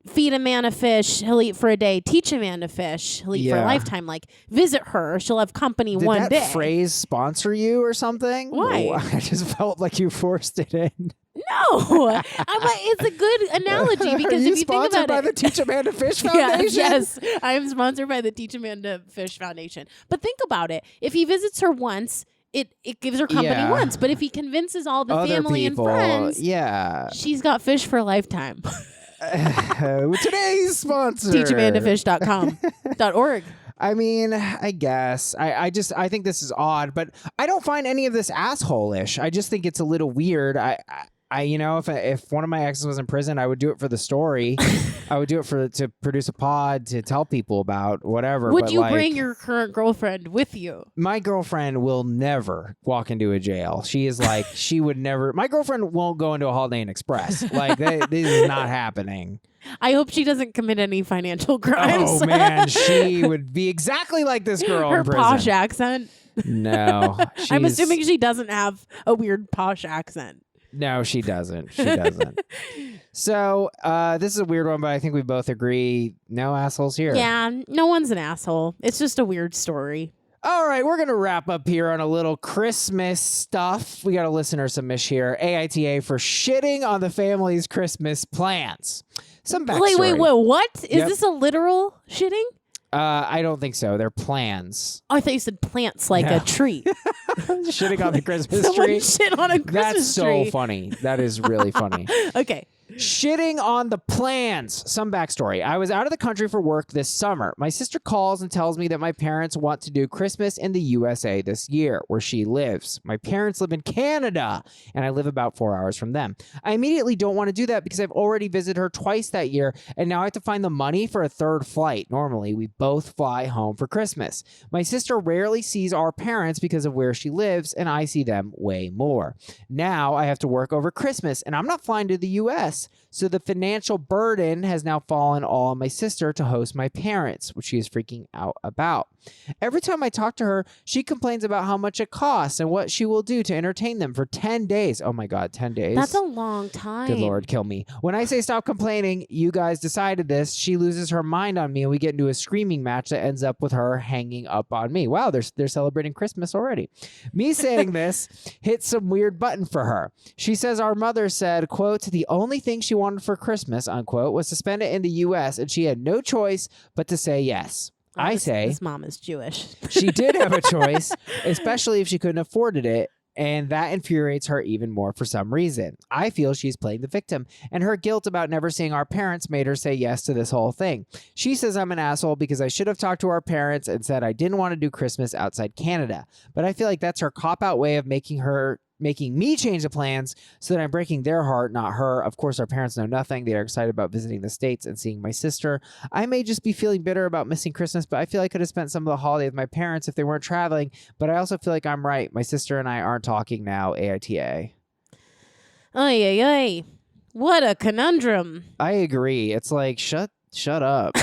feed a man a fish, he'll eat for a day. Teach a man to fish, he'll eat for a Yeah. lifetime. Like, visit her, she'll have company Did one that day. phrase sponsor you or something? Why? Oh, I just felt like you forced it in. No, it's a good analogy Are because you if you think sponsored about by it, the Teach a Man to Fish Yeah, Foundation? yes, I am sponsored by the Teach a Man to Fish Foundation. But think about it: if he visits her once, it gives her company Yeah. once. But if he convinces all the Other family people, and friends, yeah. she's got fish for a lifetime. Today's sponsor. TeachAmandaFish.com.org. I mean, I guess. I think this is odd, but I don't find any of this asshole-ish. I just think it's a little weird. If one of my exes was in prison, I would do it for the story. I would do it to produce a pod to tell people about whatever. Would but you like, bring your current girlfriend with you? My girlfriend will never walk into a jail. She is like, she would never. My girlfriend won't go into a Holiday Inn Express. Like, this is not happening. I hope she doesn't commit any financial crimes. Oh man, she would be exactly like this girl Her in prison. posh accent. No, I'm assuming she doesn't have a weird posh accent. No, she doesn't. She doesn't. So this is a weird one, but I think we both agree no assholes here. Yeah, no one's an asshole. It's just a weird story. All right, we're going to wrap up here on a little Christmas stuff. We got a listener submish here. AITA for shitting on the family's Christmas plans. Some backstory. Wait, what? Is Yep. this a literal shitting? I don't think so. They're plans. Oh, I thought you said plants like No. a tree. Shitting on the Christmas Someone tree. shit on a Christmas That's so tree. funny. That is really funny. Okay. Shitting on the plans. Some backstory. I was out of the country for work this summer. My sister calls and tells me that my parents want to do Christmas in the USA this year, where she lives. My parents live in Canada, and I live about 4 hours from them. I immediately don't want to do that because I've already visited her twice that year, and now I have to find the money for a third flight. Normally, we both fly home for Christmas. My sister rarely sees our parents because of where she lives, and I see them way more. Now I have to work over Christmas, and I'm not flying to the US. So the financial burden has now fallen all on my sister to host my parents, which she is freaking out about. Every time I talk to her, she complains about how much it costs and what she will do to entertain them for 10 days. Oh my God, 10 days. That's a long time. Good Lord, kill me. When I say stop complaining, you guys decided this, she loses her mind on me and we get into a screaming match that ends up with her hanging up on me. Wow, they're celebrating Christmas already. Me saying this hits some weird button for her. She says our mother said, quote, the only thing she wanted for Christmas, unquote, was to spend it in the U.S. and she had no choice but to say yes. I say this mom is Jewish. she did have a choice, especially if she couldn't afford it, and that infuriates her even more for some reason. I feel she's playing the victim, and her guilt about never seeing our parents made her say yes to this whole thing. She says I'm an asshole because I should have talked to our parents and said I didn't want to do Christmas outside Canada, but I feel like that's her cop-out way of making me change the plans so that I'm breaking their heart, not her. Of course, our parents know nothing. They are excited about visiting the States and seeing my sister. I may just be feeling bitter about missing Christmas, but I feel I could have spent some of the holiday with my parents if they weren't traveling. But I also feel like I'm right. My sister and I aren't talking now, AITA. Ay. What a conundrum. I agree. It's like, shut up.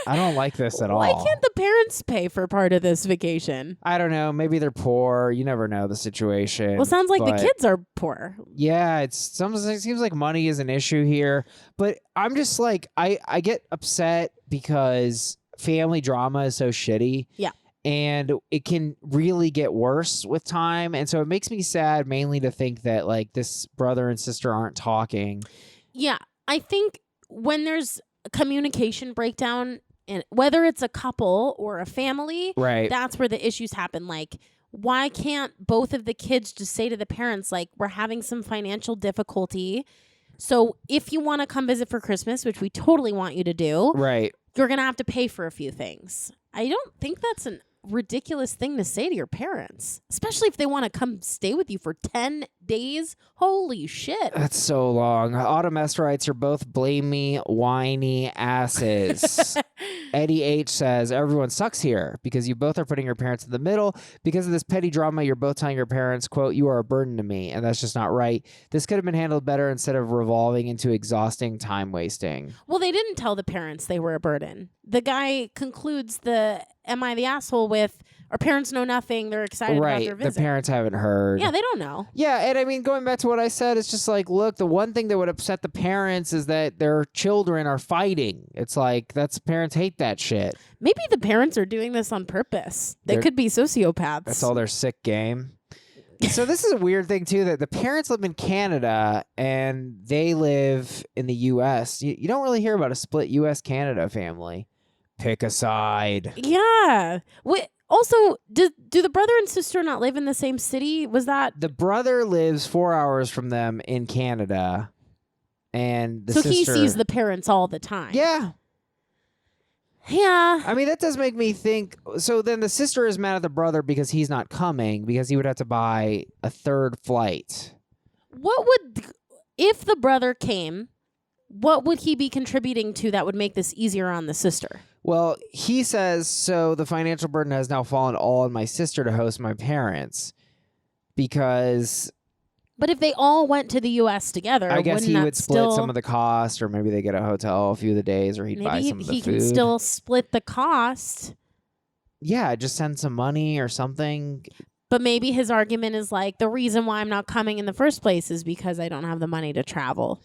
I don't like this at all. Why can't the parents pay for part of this vacation? I don't know. Maybe they're poor. You never know the situation. Well, sounds like the kids are poor. Yeah, it seems like money is an issue here. But I'm just like, I get upset because family drama is so shitty. Yeah. And it can really get worse with time. And so it makes me sad mainly to think that like this brother and sister aren't talking. Yeah. I think when there's a communication breakdown, and whether it's a couple or a family, right, that's where the issues happen. Like, why can't both of the kids just say to the parents, like, we're having some financial difficulty. So if you want to come visit for Christmas, which we totally want you to do, right, you're going to have to pay for a few things. I don't think that's a ridiculous thing to say to your parents, especially if they want to come stay with you for 10 days. Holy shit. That's so long. Autumn S writes, you're both blamey, whiny asses. Eddie H says, everyone sucks here because you both are putting your parents in the middle. Because of this petty drama, you're both telling your parents, quote, you are a burden to me. And that's just not right. This could have been handled better instead of revolving into exhausting time wasting. Well, they didn't tell the parents they were a burden. The guy concludes the am I the asshole with our parents know nothing. They're excited about their visit. The parents haven't heard. Yeah, they don't know. Yeah, and I mean, going back to what I said, it's just like, look, the one thing that would upset the parents is that their children are fighting. It's like, parents hate that shit. Maybe the parents are doing this on purpose. They could be sociopaths. That's all their sick game. So this is a weird thing, too, that the parents live in Canada and they live in the U.S. You don't really hear about a split U.S.-Canada family. Pick a side. Yeah. Also, do the brother and sister not live in the same city? Was that... The brother lives 4 hours from them in Canada. And the sister... So he sees the parents all the time. Yeah. Yeah. I mean, that does make me think... So then the sister is mad at the brother because he's not coming, because he would have to buy a third flight. If the brother came, what would he be contributing to that would make this easier on the sister? Well, he says, so the financial burden has now fallen all on my sister to host my parents because... But if they all went to the U.S. together, I guess he would split still... some of the cost, or maybe they get a hotel a few of the days, or he'd buy some of the food. Maybe he can still split the cost. Yeah, just send some money or something. But maybe his argument is like, the reason why I'm not coming in the first place is because I don't have the money to travel.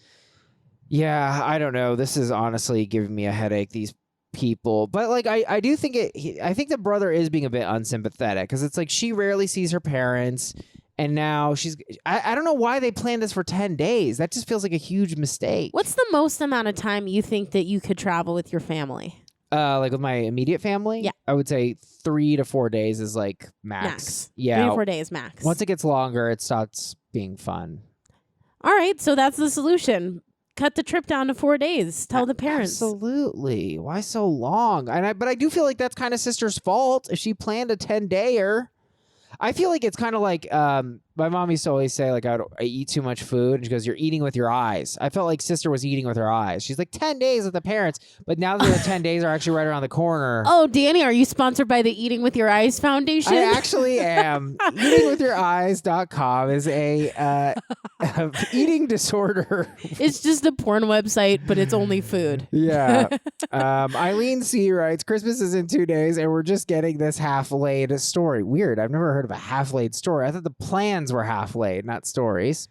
Yeah, I don't know. This is honestly giving me a headache, these people. But like, I do think I think the brother is being a bit unsympathetic, because it's like she rarely sees her parents, and now I don't know why they planned this for 10 days. That just feels like a huge mistake. What's the most amount of time you think that you could travel with your family? Like with my immediate family? Yeah. I would say 3 to 4 days is like max. Yeah. 3 to 4 days max. Once it gets longer, it starts being fun. All right, so that's the solution. Cut the trip down to 4 days. Tell the parents. Absolutely. Why so long? But I do feel like that's kind of sister's fault if she planned a 10-dayer. I feel like it's kind of like my mom used to always say, like, I eat too much food. And she goes, you're eating with your eyes. I felt like sister was eating with her eyes. She's like, 10 days with the parents. But now that the 10 days are actually right around the corner. Oh, Danny, are you sponsored by the Eating With Your Eyes Foundation? I actually am. Eatingwithyoureyes.com is a eating disorder. It's just a porn website, but it's only food. Yeah. Eileen C. writes, Christmas is in 2 days, and we're just getting this half-laid story. Weird. I've never heard of a half-laid story. I thought the plans were half-laid, not stories.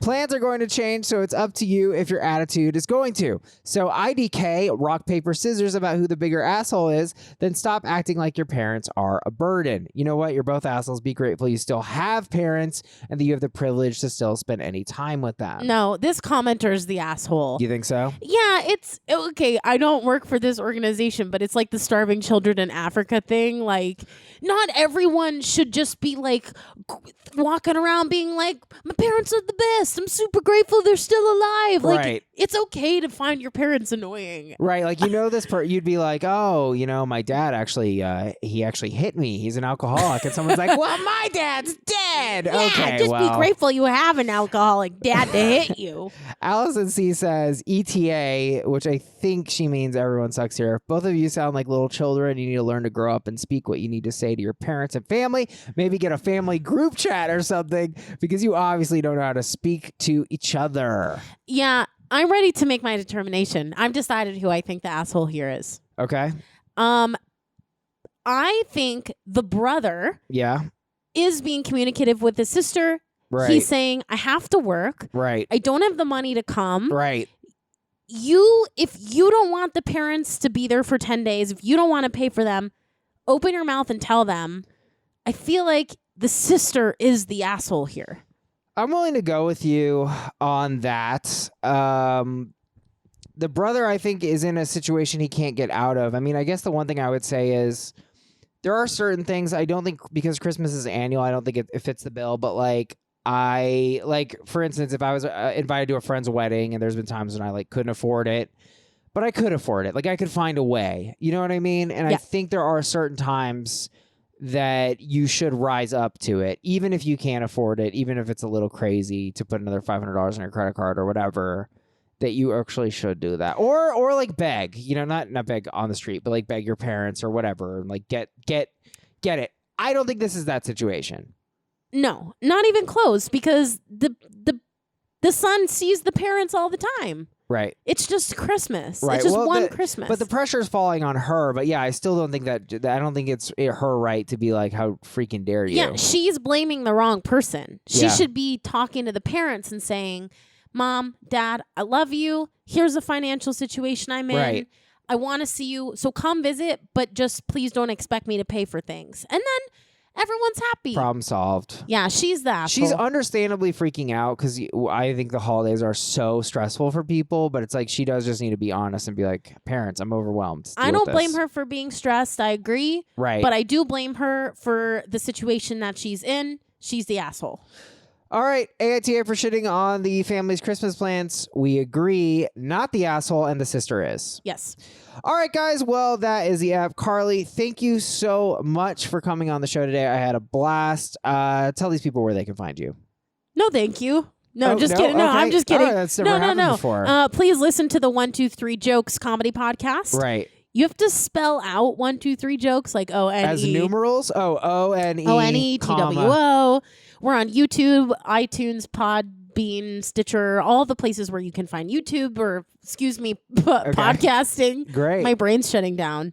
Plans are going to change, so it's up to you if your attitude is going to. So IDK, rock, paper, scissors about who the bigger asshole is, then stop acting like your parents are a burden. You know what? You're both assholes. Be grateful you still have parents and that you have the privilege to still spend any time with them. No, this commenter's the asshole. You think so? Yeah, it's okay. I don't work for this organization, but it's like the starving children in Africa thing. Like, not everyone should just be like walking around being like, my parents are the best. I'm super grateful they're still alive. Like, right. It's okay to find your parents annoying. Right. Like, you know, you'd be like, oh, you know, my dad actually, he actually hit me. He's an alcoholic. And someone's like, well, my dad's dead. Yeah, okay, just be grateful you have an alcoholic dad to hit you. Allison C. says, ETA, which I think she means everyone sucks here. Both of you sound like little children. You need to learn to grow up and speak what you need to say to your parents and family. Maybe get a family group chat or something, because you obviously don't know how to speak to each other. Yeah. I'm ready to make my determination. I've decided who I think the asshole here is. Okay. I think the brother Yeah. is being communicative with his sister. Right. He's saying, I have to work. Right. I don't have the money to come. Right. If you don't want the parents to be there for 10 days, if you don't want to pay for them, open your mouth and tell them. I feel like the sister is the asshole here. I'm willing to go with you on that. The brother, I think, is in a situation he can't get out of. I mean, I guess the one thing I would say is there are certain things I don't think, because Christmas is annual, I don't think it fits the bill. But for instance, if I was invited to a friend's wedding, and there's been times when I couldn't afford it, but I could afford it. I could find a way. You know what I mean? And I think there are certain times that you should rise up to it, even if you can't afford it, even if it's a little crazy to put another $500 on your credit card or whatever, that you actually should do that. Or beg, not beg on the street, but beg your parents or whatever, and get it. I don't think this is that situation. No, not even close, because the son sees the parents all the time. Right. It's just Christmas. Right. It's just one Christmas. But the pressure is falling on her. But yeah, I still don't think I don't think it's her right to be like, how freaking dare you? Yeah, she's blaming the wrong person. She should be talking to the parents and saying, Mom, Dad, I love you. Here's the financial situation I'm in. Right. I want to see you. So come visit, but just please don't expect me to pay for things. And then everyone's happy. Problem solved. Yeah, she's the asshole. She's understandably freaking out because I think the holidays are so stressful for people, but it's she does just need to be honest and be like, parents, I'm overwhelmed. I don't blame her for being stressed. I agree. Right. But I do blame her for the situation that she's in. She's the asshole. All right, AITA for shitting on the family's Christmas plans. We agree, not the asshole, and the sister is. Yes. All right, guys. Well, that is the app. Carly, thank you so much for coming on the show today. I had a blast. Tell these people where they can find you. No, thank you. No, just kidding. No, okay. I'm just kidding. All right, that's never happened before. Please listen to the 123 Jokes comedy podcast. Right. You have to spell out 123 Jokes like O-N-E. As numerals? Oh, O-N-E. O-N-E, T-W-O. We're on YouTube, iTunes, Podbean, Stitcher, all the places where you can find YouTube or, podcasting. Great. My brain's shutting down.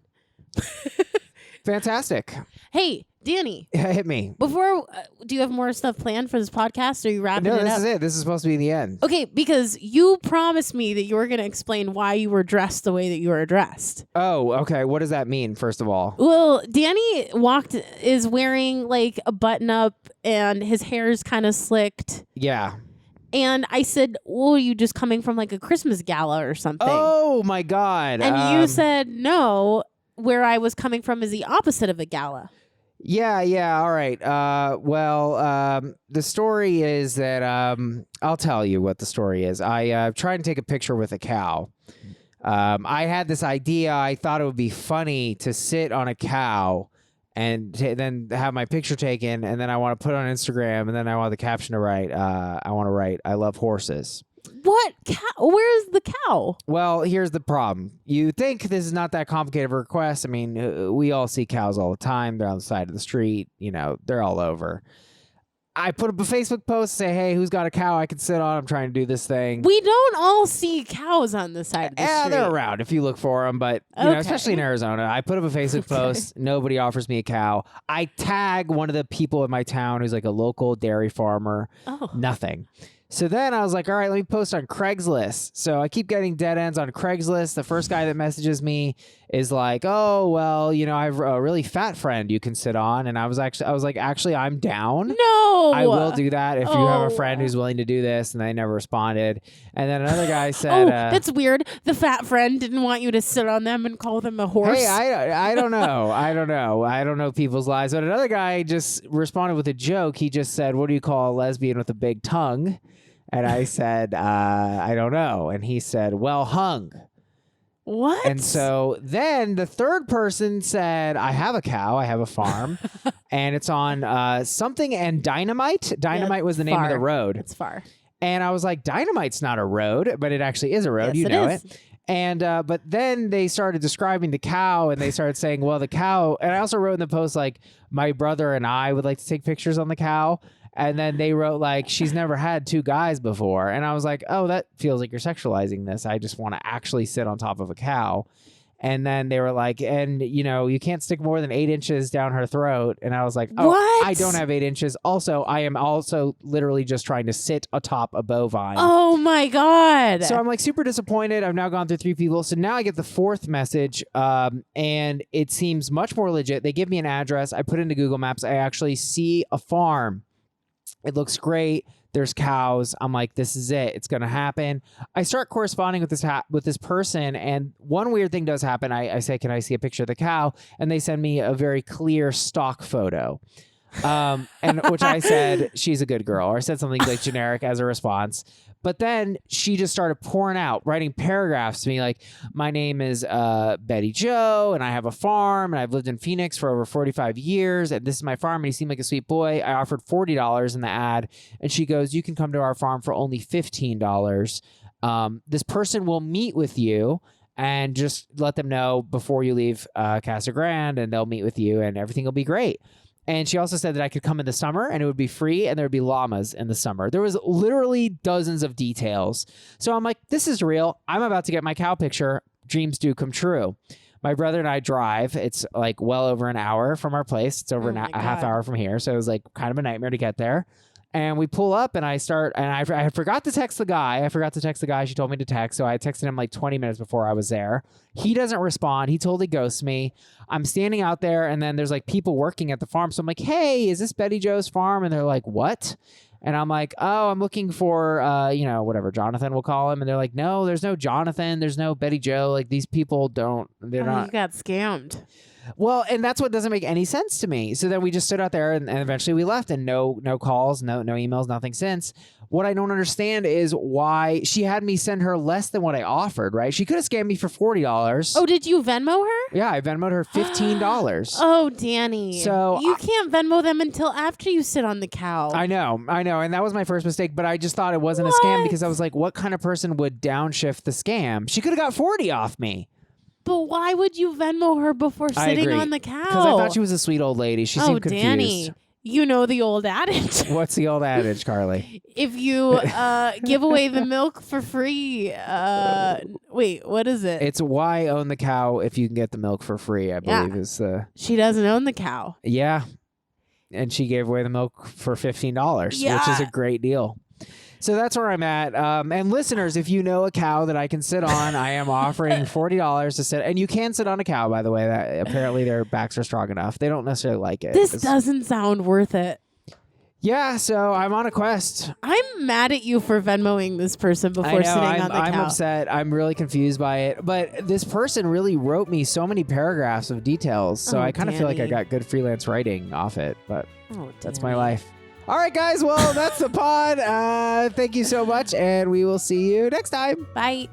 Fantastic. Hey, Danny. Hit me. Before, do you have more stuff planned for this podcast? Or are you wrapping it up? No, this is it. This is supposed to be the end. Okay, because you promised me that you were going to explain why you were dressed the way that you were dressed. Oh, okay. What does that mean, first of all? Well, Danny is wearing a button up and his hair's kind of slicked. Yeah. And I said, well, are you just coming from a Christmas gala or something? Oh, my God. And you said, no, where I was coming from is the opposite of a gala. Yeah. All right. The story is that I'll tell you what the story is. I tried to take a picture with a cow. I had this idea. I thought it would be funny to sit on a cow and then have my picture taken, and then I want to put it on Instagram, and then I want the caption to write, I love horses. What cow? Where's the cow? Well, here's the problem. You think this is not that complicated of a request. I mean, we all see cows all the time. They're on the side of the street. They're all over. I put up a Facebook post, say, hey, who's got a cow I can sit on? I'm trying to do this thing. We don't all see cows on the side of the street. Yeah, they're around if you look for them, but especially in Arizona. I put up a Facebook post. Nobody offers me a cow. I tag one of the people in my town who's a local dairy farmer. Oh. Nothing. So then I was like, all right, let me post on Craigslist. So I keep getting dead ends on Craigslist. The first guy that messages me is like, oh, well, I have a really fat friend you can sit on. And I was like, actually, I'm down. No. I will do that if you have a friend who's willing to do this. And they never responded. And then another guy said, that's weird. The fat friend didn't want you to sit on them and call them a horse. Hey, I don't know. I don't know people's lives. But another guy just responded with a joke. He just said, what do you call a lesbian with a big tongue? And I said, I don't know. And he said, well hung. What? And so then the third person said, I have a cow. I have a farm. And it's on something and Dynamite. Dynamite was the name of the road. It's far. And I was like, Dynamite's not a road, but it actually is a road. Yes, you know it is. it. And but then they started describing the cow, and they started saying, well, the cow, and I also wrote in the post, like, my brother and I would like to take pictures on the cow. And then they wrote, like, she's never had 2 guys before. And I was like, oh, that feels like you're sexualizing this. I just want to actually sit on top of a cow. And then they were like, and, you know, you can't stick more than 8 inches down her throat. And I was like, oh, What? I don't have 8 inches. Also, I am also literally just trying to sit atop a bovine. Oh, my God. So I'm like super disappointed. I've now gone through 3 people. So now I get the 4th message, and it seems much more legit. They give me an address. I put into Google Maps. I actually see a farm. It looks great. There's cows. I'm like, this is it. It's going to happen. I start corresponding with this person, and one weird thing does happen. I say, can I see a picture of the cow? And they send me a very clear stock photo, and which I said, she's a good girl, or I said something like generic as a response. But then she just started pouring out, writing paragraphs to me like, my name is Betty Jo, and I have a farm, and I've lived in Phoenix for over 45 years, and this is my farm, and he seemed like a sweet boy. I offered $40 in the ad, and she goes, you can come to our farm for only $15. This person will meet with you, and just let them know before you leave Casa Grande, and they'll meet with you, and everything will be great. And she also said that I could come in the summer and it would be free, and there would be llamas in the summer. There was literally dozens of details. So I'm like, this is real. I'm about to get my cow picture. Dreams do come true. My brother and I drive. It's like well over an hour from our place. It's over a half hour from here. So it was like kind of a nightmare to get there. And we pull up, and I forgot to text the guy. She told me to text. So I texted him like 20 minutes before I was there. He doesn't respond. He totally ghosts me. I'm standing out there, and then there's like people working at the farm. So I'm like, hey, is this Betty Jo's farm? And they're like, what? And I'm like, oh, I'm looking for, whatever, Jonathan, we'll call him. And they're like, no, there's no Jonathan. There's no Betty Jo. Like, these people they're not. You got scammed. Well, and that's what doesn't make any sense to me. So then we just stood out there, and eventually we left, and no calls, no emails, nothing since. What I don't understand is why she had me send her less than what I offered, right? She could have scammed me for $40. Oh, did you Venmo her? Yeah, I Venmoed her $15. Oh, Danny. So you can't Venmo them until after you sit on the cow. I know. And that was my first mistake, but I just thought it wasn't a scam because I was like, what kind of person would downshift the scam? She could have got $40 off me. But why would you Venmo her before sitting on the cow? Because I thought she was a sweet old lady. She seemed confused. Danny, you know the old adage. What's the old adage, Carly? If you give away the milk for free, wait, what is it? It's why own the cow if you can get the milk for free, I believe is She doesn't own the cow. Yeah. And she gave away the milk for $15, which is a great deal. So that's where I'm at. And listeners, if you know a cow that I can sit on, I am offering $40 to sit. And you can sit on a cow, by the way. That apparently their backs are strong enough. They don't necessarily like it. This doesn't sound worth it. Yeah, so I'm on a quest. I'm mad at you for Venmoing this person before sitting on the cow. I'm upset. I'm really confused by it. But this person really wrote me so many paragraphs of details. So I kind of feel like I got good freelance writing off it. But that's my life. All right, guys. Well, that's the pod. Thank you so much, and we will see you next time. Bye.